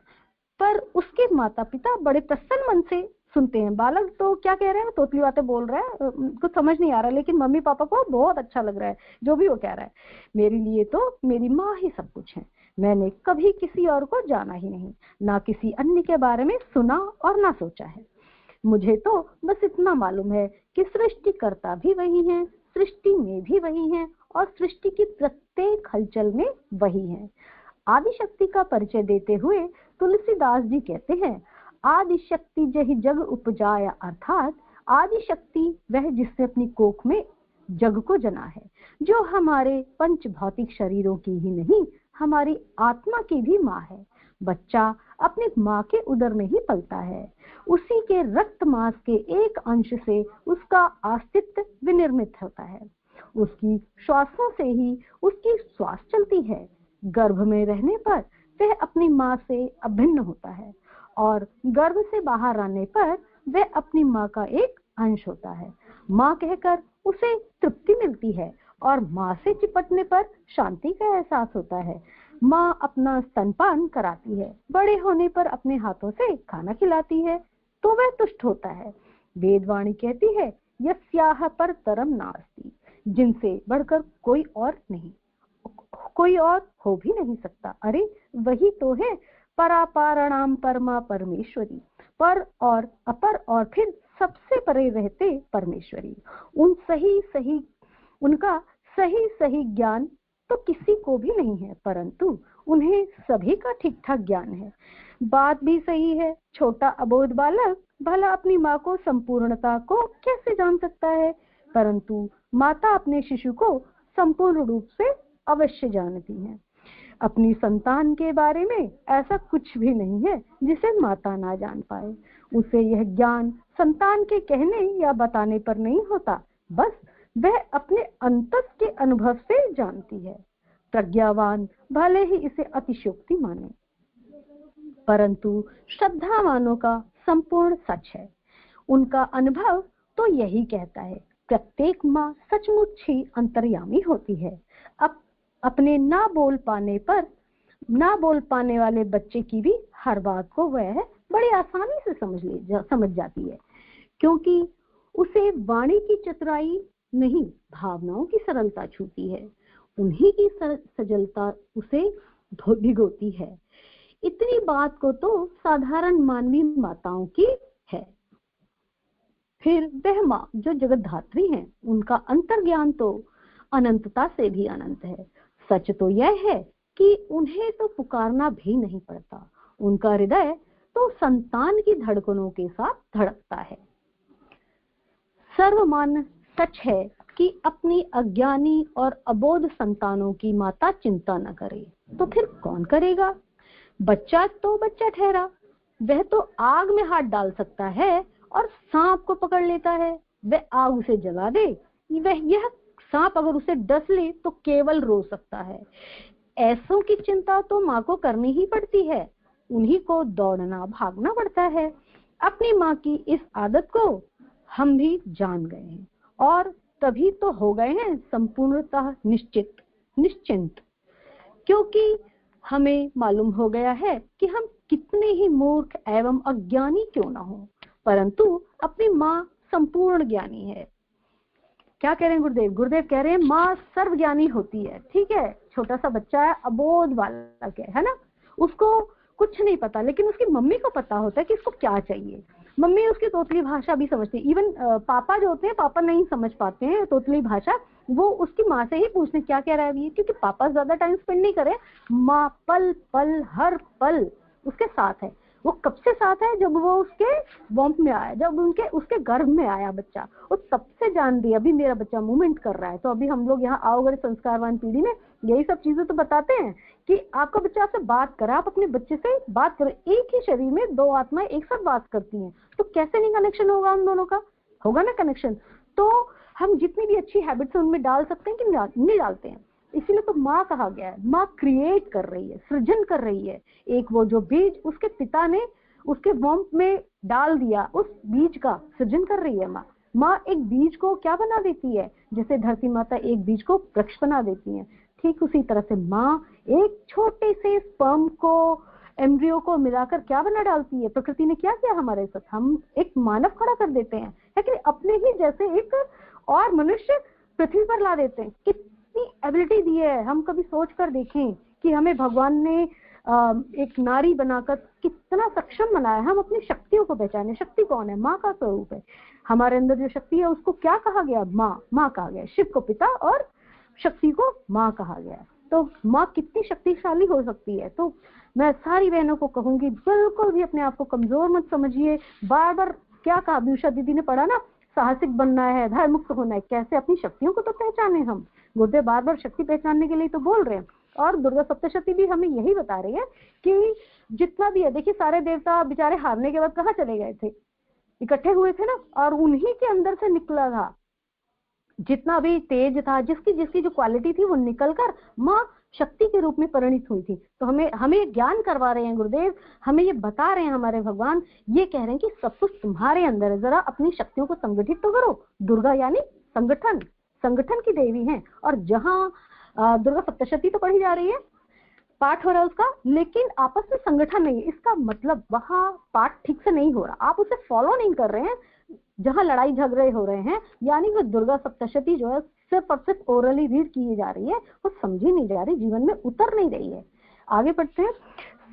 पर उसके माता पिता बड़े प्रसन्न मन से सुनते हैं। बालक तो क्या कह रहे हैं? तोतली बातें बोल रहा है, कुछ समझ नहीं आ रहा, लेकिन मम्मी पापा को बहुत अच्छा लग रहा है जो भी वो कह रहा है। मेरे लिए तो मेरी माँ ही सब कुछ है। मैंने कभी किसी और को जाना ही नहीं, ना किसी अन्य के बारे में सुना और ना सोचा है। मुझे तो बस इतना मालूम है कि सृष्टिकर्ता भी वही है, सृष्टि में भी वही है, और सृष्टि की प्रत्येक हलचल में वही है। आदि शक्ति का परिचय देते हुए तुलसीदास जी कहते हैं, आदि शक्ति जहि जग उपजाया, अर्थात आदि शक्ति वह जिसने अपनी कोख में जग को जना है, जो हमारे पंच भौतिक शरीरों की ही नहीं, हमारी आत्मा की भी माँ है। बच्चा अपनी माँ के उदर में ही पलता है, उसी के रक्त मांस के एक अंश से उसका अस्तित्व विनिर्मित होता है। उसकी श्वासों से ही उसकी श्वास चलती है। गर्भ में रहने पर वह अपनी माँ से अभिन्न होता है, और गर्भ से बाहर आने पर वह अपनी माँ का एक अंश होता है। माँ कहकर उसे तृप्ति मिलती है, और माँ से चिपटने पर शांति का एहसास होता है। माँ अपना स्तनपान कराती है, बड़े होने पर अपने हाथों से खाना खिलाती है, तो वह तुष्ट होता है। वेदवाणी कहती है, यस्याह पर तरम नास्ति, जिनसे बढ़कर कोई और नहीं, कोई और हो भी नहीं सकता। अरे वही तो है परापारणाम परमा परमेश्वरी, पर और अपर और फिर सबसे परे रहते परमेश्वरी। उनका सही सही ज्ञान तो किसी को भी नहीं है, परंतु उन्हें सभी का ठीक ठाक ज्ञान है। बात भी सही है, छोटा अबोध बालक भला अपनी माँ को संपूर्णता को कैसे जान सकता है, परंतु माता अपने शिशु को संपूर्ण रूप से अवश्य जानती है। अपनी संतान के बारे में ऐसा कुछ भी नहीं है जिसे माता ना जान पाए। उसे यह ज्ञान संतान के कहने या बताने पर नहीं होता, बस वह अपने अंतस के अनुभव से जानती है। प्रज्ञावान भले ही इसे अतिशयोक्ति माने, परंतु श्रद्धावानों का संपूर्ण सच है। उनका अनुभव तो यही कहता है, प्रत्येक माँ सचमुच ही अंतर्यामी होती है। अपने ना बोल पाने वाले बच्चे की भी हर बात को वह बड़ी आसानी से समझ जाती है, क्योंकि उसे वाणी की चतुराई नहीं, भावनाओं की सरलता छूती है। उन्हीं की सजलता उसे भिगोती है। इतनी बात को तो साधारण मानवी माताओं की है। फिर वह माँ जो जगत धात्री है, उनका अंतर्ज्ञान तो अनंतता से भी अनंत है। सच तो यह है कि उन्हें तो पुकारना भी नहीं पड़ता, उनका हृदय तो संतान की धड़कनों के साथ धड़कता है। सर्वमान्य सच है कि अपनी अज्ञानी और अबोध संतानों की माता चिंता न करे, तो फिर कौन करेगा? बच्चा तो बच्चा ठहरा, वह तो आग में हाथ डाल सकता है और सांप को पकड़ लेता है, वह आग उसे जला दे, वह यह सांप अगर उसे डस ले तो केवल रो सकता है। ऐसों की चिंता तो माँ को करनी ही पड़ती है, उन्हीं को दौड़ना भागना पड़ता है। अपनी माँ की इस आदत को हम भी जान गए हैं और तभी तो हो गए हैं संपूर्णतः निश्चिंत, क्योंकि हमें मालूम हो गया है कि हम कितने ही मूर्ख एवं अज्ञानी क्यों ना हो, परंतु अपनी माँ संपूर्ण ज्ञानी है। क्या कह रहे हैं गुरुदेव? गुरुदेव कह रहे हैं माँ सर्वज्ञानी होती है। ठीक है, छोटा सा बच्चा है, अबोध बालक है ना, उसको कुछ नहीं पता, लेकिन उसकी मम्मी को पता होता है कि इसको क्या चाहिए। मम्मी उसकी तोतली भाषा भी समझती है। इवन पापा जो होते हैं, पापा नहीं समझ पाते हैं तोतली भाषा, वो उसकी माँ से ही पूछते क्या कह रहा है अभी, क्योंकि पापा ज्यादा टाइम स्पेंड नहीं करे, माँ पल पल हर पल उसके साथ है। वो कब से साथ है? जब वो उसके वॉम्प में आया, जब उसके गर्भ में आया बच्चा, वो तब से जान दी अभी मेरा बच्चा मूवमेंट कर रहा है। तो अभी हम लोग यहाँ आओगे संस्कारवान पीढ़ी में यही सब चीजें तो बताते हैं कि आपका बच्चा आपसे बात करे, आप अपने बच्चे से बात करें। एक ही शरीर में दो आत्माएं एक साथ बात करती हैं, तो कैसे नहीं कनेक्शन होगा उन दोनों का? होगा ना कनेक्शन। तो हम जितनी भी अच्छी हैबिट्स उनमें डाल सकते हैं कि नहीं डालते हैं। इसीलिए तो माँ कहा गया है, माँ क्रिएट कर रही है, सृजन कर रही है। एक वो जो बीज उसके पिता ने उसके वॉम्प में डाल दिया, उस बीज का सृजन कर रही है माँ। माँ एक बीज को क्या बना देती है? जैसे धरती माता एक बीज को वृक्ष बना देती है, ठीक उसी तरह से माँ एक छोटे से स्पर्म को, एम्ब्रियो को मिलाकर क्या बना डालती है। प्रकृति ने क्या किया हमारे साथ? हम एक मानव खड़ा कर देते हैं, लेकिन अपने ही जैसे एक और मनुष्य पृथ्वी पर ला देते हैं। कितनी एबिलिटी दी है, हम कभी सोच कर देखें कि हमें भगवान ने एक नारी बनाकर कितना सक्षम बनाया। हम अपनी शक्तियों को पहचाने। शक्ति कौन है? माँ का स्वरूप है। हमारे अंदर जो शक्ति है उसको क्या कहा गया? माँ कहा गया। शिव को पिता और शक्ति को माँ कहा गया। तो माँ कितनी शक्तिशाली हो सकती है। तो मैं सारी बहनों को कहूंगी, बिल्कुल भी अपने आप को कमजोर मत समझिए। बार बार क्या कहा उषा दीदी ने पढ़ा ना, साहसिक बनना है, भय मुक्त होना है। कैसे? अपनी शक्तियों को तो पहचाने। हम गुरुदेव बार बार शक्ति पहचानने के लिए तो बोल रहे हैं, और दुर्गा सप्तशती भी हमें यही बता रही है कि जितना भी है, देखिए सारे देवता बेचारे हारने के बाद कहाँ चले गए थे? इकट्ठे हुए थे ना, और उन्हीं के अंदर से निकला था जितना भी तेज था, जिसकी जो क्वालिटी थी वो निकलकर माँ शक्ति के रूप में परिणित हुई थी। तो हमें ज्ञान करवा रहे हैं गुरुदेव, हमें ये बता रहे हैं हमारे भगवान, ये कह रहे हैं कि सब कुछ तुम्हारे अंदर है, जरा अपनी शक्तियों को संगठित तो करो। दुर्गा यानी संगठन की देवी है। और जहाँ दुर्गा सप्तशती तो पढ़ी जा रही है, पाठ हो रहा है उसका, लेकिन आपस में संगठन नहीं है। इसका मतलब वहाँ पाठ ठीक से नहीं हो रहा, आप उसे फॉलो नहीं कर रहे हैं। जहाँ लड़ाई झगड़े हो रहे हैं, यानी वो दुर्गा सप्तशती जो है सिर्फ और सिर्फ ओरली रीड की जा रही है, वो समझी नहीं जा रही, जीवन में उतर नहीं रही है। आगे बढ़ते हैं।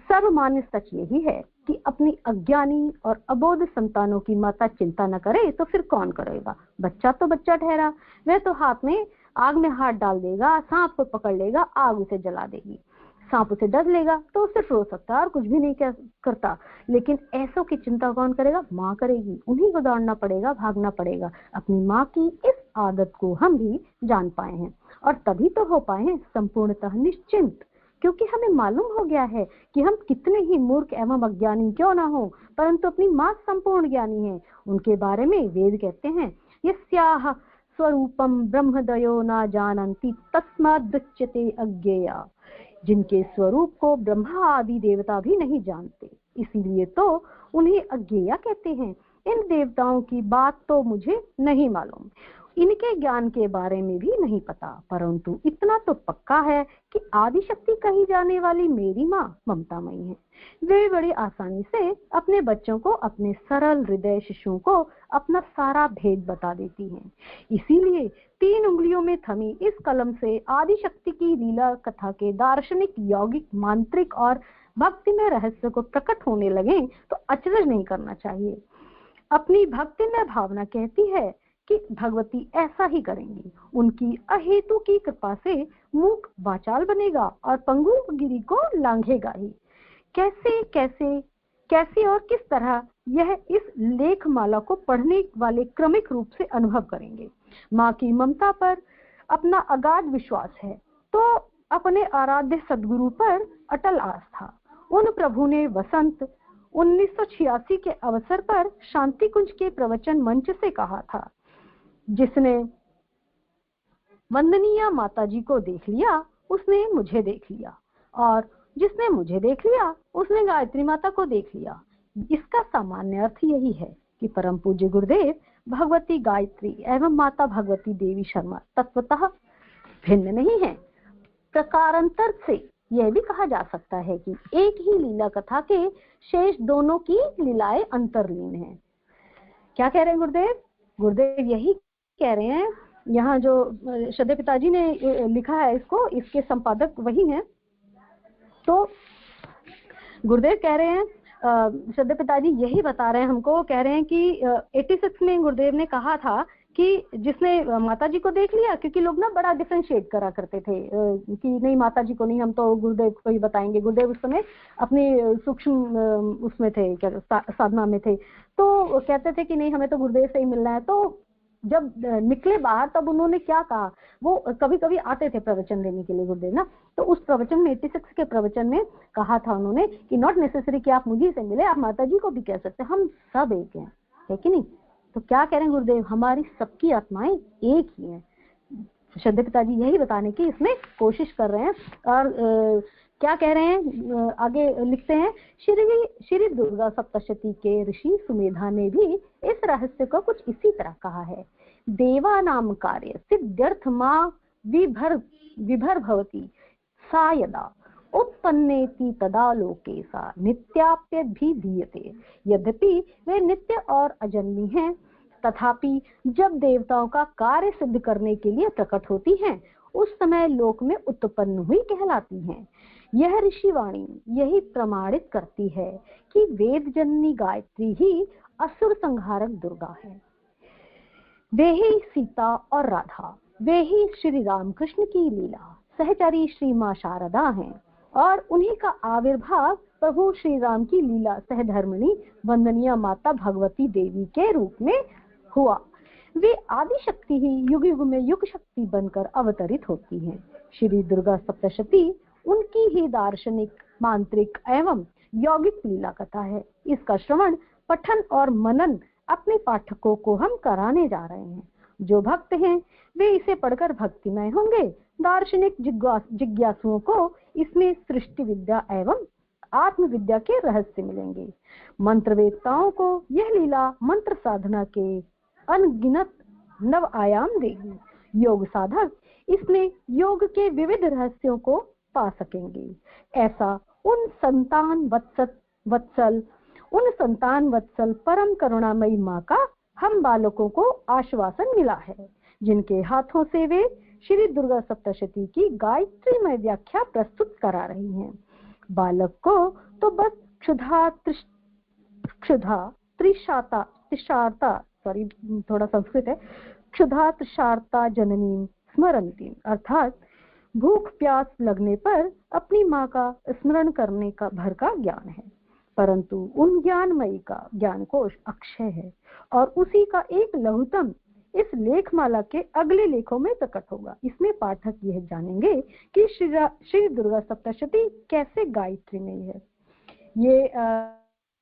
सर्वमान्य सच यही है कि अपनी अज्ञानी और अबोध संतानों की माता चिंता न करे तो फिर कौन करेगा? बच्चा तो बच्चा ठहरा, वह तो हाथ में आग में हाथ डाल देगा, सांप को पकड़ लेगा, आग उसे जला देगी। सांप उसे डर लेगा तो उससे रो सकता है और कुछ भी नहीं करता। लेकिन ऐसों की चिंता कौन करेगा? माँ करेगी। उन्हीं को दौड़ना पड़ेगा, भागना पड़ेगा। अपनी माँ की इस आदत को हम भी जान पाए हैं, और तभी तो हो पाए हैं संपूर्णतः निश्चिंत, क्योंकि हमें मालूम हो गया है कि हम कितने ही मूर्ख एवं अज्ञानी क्यों ना हो, परंतु अपनी माँ संपूर्ण ज्ञानी है। उनके बारे में वेद कहते हैं, यस्याह स्वरूपम ब्रह्मदयो न जानन्ति तस्मादुच्यते अज्ञेया। जिनके स्वरूप को ब्रह्मा आदि देवता भी नहीं जानते, इसीलिए तो उन्हें अज्ञेय कहते हैं। इन देवताओं की बात तो मुझे नहीं मालूम, इनके ज्ञान के बारे में भी नहीं पता, परंतु इतना तो पक्का है कि आदि शक्ति कही जाने वाली मेरी माँ ममतामयी है। वे बड़ी आसानी से अपने बच्चों को, अपने सरल हृदय शिशुओं को अपना सारा भेद बता देती हैं। इसीलिए 3 उंगलियों में थमी इस कलम से आदि शक्ति की लीला कथा के दार्शनिक, यौगिक, मांत्रिक और भक्ति में रहस्य को प्रकट होने लगे तो अचरज नहीं करना चाहिए। अपनी भक्ति में भावना कहती है कि भगवती ऐसा ही करेंगी। उनकी अहेतु की कृपा से मूक वाचाल बनेगा और पंगु गिरी को लांघेगा ही। कैसे और किस तरह यह इस लेख माला को पढ़ने वाले क्रमिक रूप से अनुभव करेंगे। माँ की ममता पर अपना अगाध विश्वास है तो अपने आराध्य सदगुरु पर अटल आस्था। उन प्रभु ने वसंत 1986 के अवसर पर शांति कुंज के प्रवचन मंच से कहा था, जिसने वंदनीय माताजी को देख लिया उसने मुझे देख लिया, और जिसने मुझे देख लिया उसने गायत्री माता को देख लिया। इसका सामान्य अर्थ यही है कि परम पूज्य गुरुदेव भगवती गायत्री एवं माता भगवती देवी शर्मा तत्वतः भिन्न नहीं है। प्रकारांतर से यह भी कहा जा सकता है कि एक ही लीला कथा के शेष दोनों की लीलाएं अंतर्लीन हैं। क्या कह रहे हैं गुरुदेव? गुरुदेव यही कह रहे हैं, यहाँ जो श्रद्धेय पिताजी ने लिखा है इसको, इसके संपादक वही हैं। तो गुरुदेव कह रहे हैं, श्रद्धेय पिताजी यही बता रहे हैं हमको, कह रहे हैं कि 86 में गुरुदेव ने कहा था कि जिसने माता जी को देख लिया, क्योंकि लोग ना बड़ा डिफरेंशिएट करा करते थे कि नहीं माता जी को नहीं, हम तो गुरुदेव को ही बताएंगे। गुरुदेव उस समय अपनी सूक्ष्म उसमें थे, क्या साधना में थे, तो कहते थे कि नहीं हमें तो गुरुदेव से ही मिलना है। तो जब निकले बाहर तब उन्होंने क्या कहा, वो कभी कभी आते थे प्रवचन देने के लिए गुरुदेव ना, तो उस प्रवचन में 86 के प्रवचन में कहा था उन्होंने कि नॉट नेसेसरी कि आप मुझे से मिले, आप माता जी को भी कह सकते हैं, हम सब एक हैं, है कि नहीं। तो क्या कह रहे हैं गुरुदेव, हमारी सबकी आत्माएं एक ही हैं। श्रद्धेय पिताजी यही बताने की इसमें कोशिश कर रहे हैं। और क्या कह रहे हैं, आगे लिखते हैं, श्री दुर्गा सप्तशती के ऋषि सुमेधा ने भी इस रहस्य को कुछ इसी तरह कहा है। देवा नाम कार्य सिद्ध्यर्थ मां विभर भवती सा यदा उत्पन्नेति तदा लोके सा नित्याप्य भी दीयते। यद्यपि वे नित्य और अजन्मी हैं, तथापि जब देवताओं का कार्य सिद्ध करने के लिए प्रकट होती हैं, उस समय लोक में उत्पन्न हुई कहलाती हैं। यह ऋषिवाणी यही प्रमाणित करती है कि वेद जननी गायत्री ही असुर संहारक दुर्गा है। वे ही सीता और राधा, वे ही श्री रामकृष्ण की लीला सहचारी श्री मां शारदा हैं, और उन्हीं का आविर्भाव प्रभु श्री राम की लीला सहधर्मिणी वंदनीय माता भगवती देवी के रूप में हुआ। वे आदि शक्ति ही युग युग में युग शक्ति बनकर अवतरित होती हैं। श्री दुर्गा सप्तशती उनकी ही दार्शनिक, मांत्रिक एवं यौगिक लीला कथा है। इसका श्रवण, पठन और मनन अपने पाठकों को हम कराने जा रहे हैं। जो भक्त हैं वे इसे पढ़कर भक्तिमय होंगे। दार्शनिक जिज्ञासुओं को इसमें सृष्टि विद्या एवं आत्म विद्या के रहस्य मिलेंगे। मंत्रवेत्ताओं को यह लीला मंत्र साधना के अनगिनत नव आयाम देगी। योग साधक इसमें योग के विविध रहस्यों को पा सकेंगे। ऐसा उन संतान वत्सल परम करुणामयी माँ का हम बालकों को आश्वासन मिला है, जिनके हाथों से वे श्री दुर्गा सप्तशती की गायत्रीमय व्याख्या प्रस्तुत करा रही हैं। बालक को तो बस थोड़ा संस्कृत है, क्षुधा तृषार्ता जननी स्मरंती, अर्थात भूख प्यास लगने पर अपनी माँ का स्मरण करने का भर का ज्ञान है। परंतु उन ज्ञानमयी का ज्ञान कोश अक्षय है, और उसी का एक लघुतम इस लेखमाला के अगले लेखों में प्रकट होगा। इसमें पाठक यह जानेंगे कि श्री दुर्गा सप्तशती कैसे गायत्री में है। ये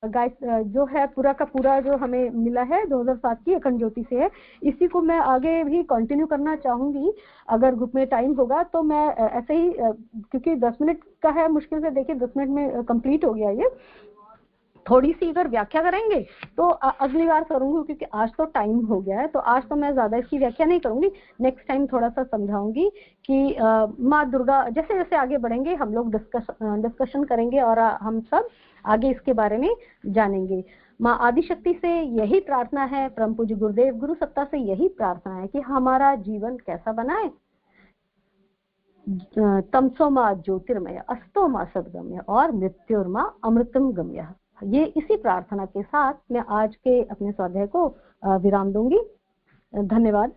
जो है पूरा का पूरा जो हमें मिला है 2007 की अखंड ज्योति से है। इसी को मैं आगे भी कंटिन्यू करना चाहूंगी, अगर ग्रुप में टाइम होगा तो मैं ऐसे ही, क्योंकि 10 मिनट का है, मुश्किल से देखिए 10 मिनट में कंप्लीट हो गया ये। थोड़ी सी अगर व्याख्या करेंगे तो अगली बार करूंगी, क्योंकि आज तो टाइम हो गया है, तो आज तो मैं ज्यादा इसकी व्याख्या नहीं करूंगी। नेक्स्ट टाइम थोड़ा सा समझाऊंगी कि माँ दुर्गा, जैसे जैसे आगे बढ़ेंगे हम लोग डिस्कशन करेंगे और हम सब आगे इसके बारे में जानेंगे। माँ आदिशक्ति से यही प्रार्थना है, परम पूज्य गुरुदेव गुरु सत्ता से यही प्रार्थना है कि हमारा जीवन कैसा बनाए, तमसो माँ ज्योतिर्मय, अस्तो माँ सद्गम्य और मृत्युर्मा अमृतम गम्य। ये इसी प्रार्थना के साथ मैं आज के अपने स्वाध्याय को विराम दूंगी। धन्यवाद।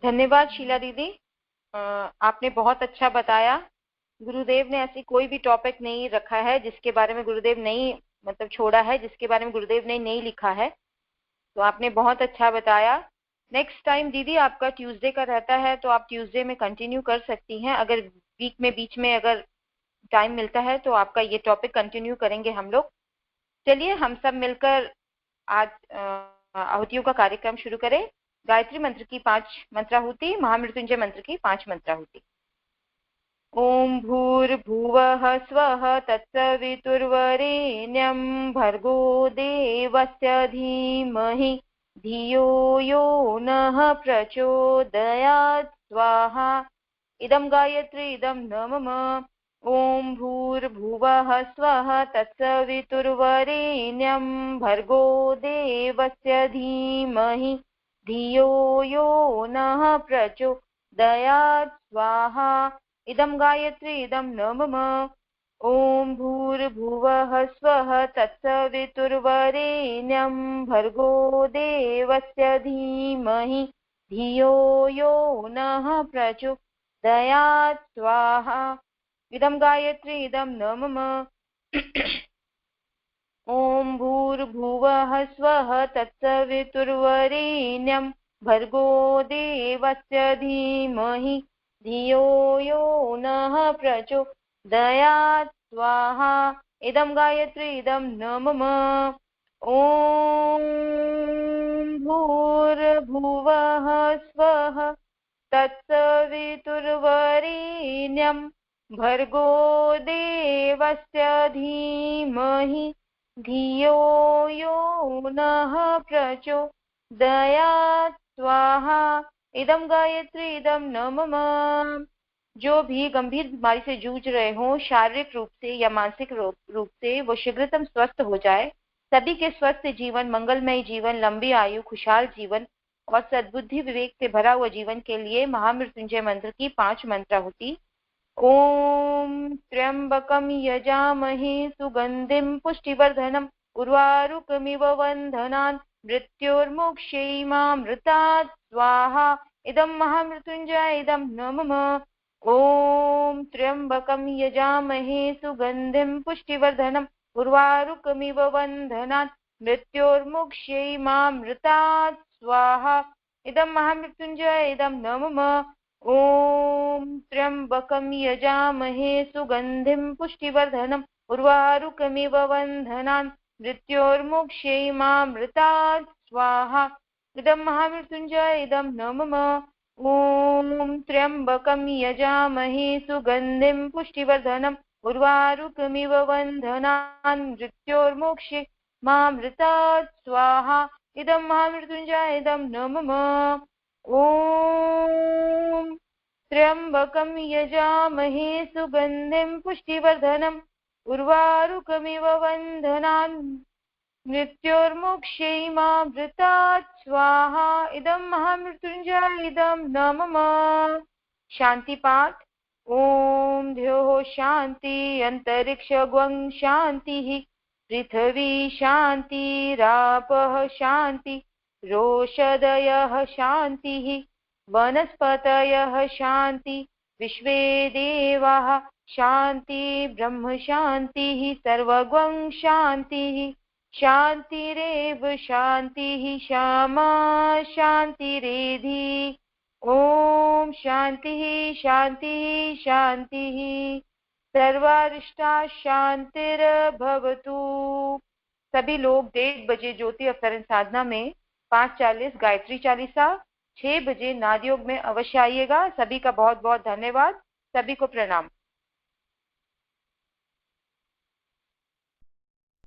धन्यवाद शीला दीदी, आपने बहुत अच्छा बताया। गुरुदेव ने ऐसी कोई भी टॉपिक नहीं रखा है जिसके बारे में गुरुदेव नहीं छोड़ा है, जिसके बारे में गुरुदेव ने नहीं लिखा है। तो आपने बहुत अच्छा बताया। नेक्स्ट टाइम दीदी आपका ट्यूसडे का रहता है तो आप ट्यूसडे में कंटिन्यू कर सकती हैं। अगर वीक में बीच में अगर टाइम मिलता है तो आपका ये टॉपिक कंटिन्यू करेंगे हम लोग। चलिए हम सब मिलकर आज आहुतियों का कार्यक्रम शुरू करें। गायत्री मंत्र की 5 मंत्राहुति, महामृत्युंजय मंत्र की 5 मंत्राहुति। ओम भूर्भुवः स्वः तत्सवितुर्वरेण्यं भर्गो देवस्य धीमहि धियो यो नः प्रचोदयात् स्वाहा। इदं गायत्री इदं न मम। ओम भूर्भुवः स्वः तत्सवितुर्वरेण्यं भर्गो देवस्य धीमहि धियो यो नः प्रचोदयात् स्वाहा। इदं गायत्री इदं न मम। ओम भूर्भुवः स्वः तत्सवितुर्वरेण्यं भर्गो देवस्य धीमहि धियो यो नः प्रचोदयात् स्वाहा। इदं गायत्री इदं न मम। ओम भूर्भुवः स्वः तत्सवितुर्वरेण्यं भर्गो देवस्य धीमहि धियो यो नः प्रचोदयात् स्वाहा। इदं गायत्री इदं न मम। ओम भूर्भुवः स्वः तत्सवितुर्वरेण्यं भर्गो देवस्य धीमहि धियो यो नः प्रचोदयात् स्वाहा। इदं गायत्री इदं न मम। जो भी गंभीर बीमारी से जूझ रहे हों, शारीरिक रूप से या मानसिक रूप से, वो शीघ्रतम स्वस्थ हो जाए। सभी के स्वस्थ जीवन, मंगलमय जीवन, लंबी आयु, खुशहाल जीवन और सद्बुद्धि विवेक से भरा हुआ जीवन के लिए महामृत्युंजय मंत्र की 5 मंत्राहुति। ओम त्र्यंबकम यजामहे सुगंधिम पुष्टिवर्धनम उर्वारुकमिव वंदनान् मृत्योर्मुक्षैमामृतात् स्वाहा। इदं महामृत्युंजय इदं न मम। ओम त्र्यंबकम यजामहे सुगंधिम पुष्टिवर्धनम उर्वारुकमिव वंदनान् मृत्योर्मुक्षैमामृतात् स्वाहा। इदं महामृत्युंजय इदं न मम। ओम त्र्यंबकम यजामहे सुगंधिम पुष्टिवर्धनम उर्वारुकमिव वंदनान् मृत्योर्मुक्षैमामृतात् स्वाहा। इदं महामृत्युंजय इदं न मम। ओम त्र्यंबकम यजामहे सुगंधिम पुष्टिवर्धनम उर्वारुकमिव वंदनान् मृत्योर्मुक्षैमामृतात् स्वाहा। इदं महामृत्युंजय इदं न मम। ओम त्र्यंबकम यजामहे सुगंधिम पुष्टिवर्धनम उर्वारुकमिव वंदनान् मृत्योर्मुक्षैमामृतात् स्वाहा। इदं महामृत्युंजय इदं न मम। शांति पाठ। ओम द्योः शांति अंतरिक्षगं शांतिः पृथ्वी शान्तिरापः शान्ति रोषदयः शान्तिः वनस्पतयः शान्ति विश्वे देवाः शान्ति ब्रह्म शान्तिः सर्वगं शान्तिः शान्तिरेव शान्तिः श्यामा शान्तिरेधि। ओम शान्तिः शान्तिः शान्तिः सर्वारिष्टा शान्तिर्भवतु। सभी लोग 1:30 बजे ज्योति अवतरण साधना में 5:40 गायत्री चालीसा, 6 बजे नाद योग में अवश्य आइएगा। सभी का बहुत बहुत धन्यवाद। सभी को प्रणाम।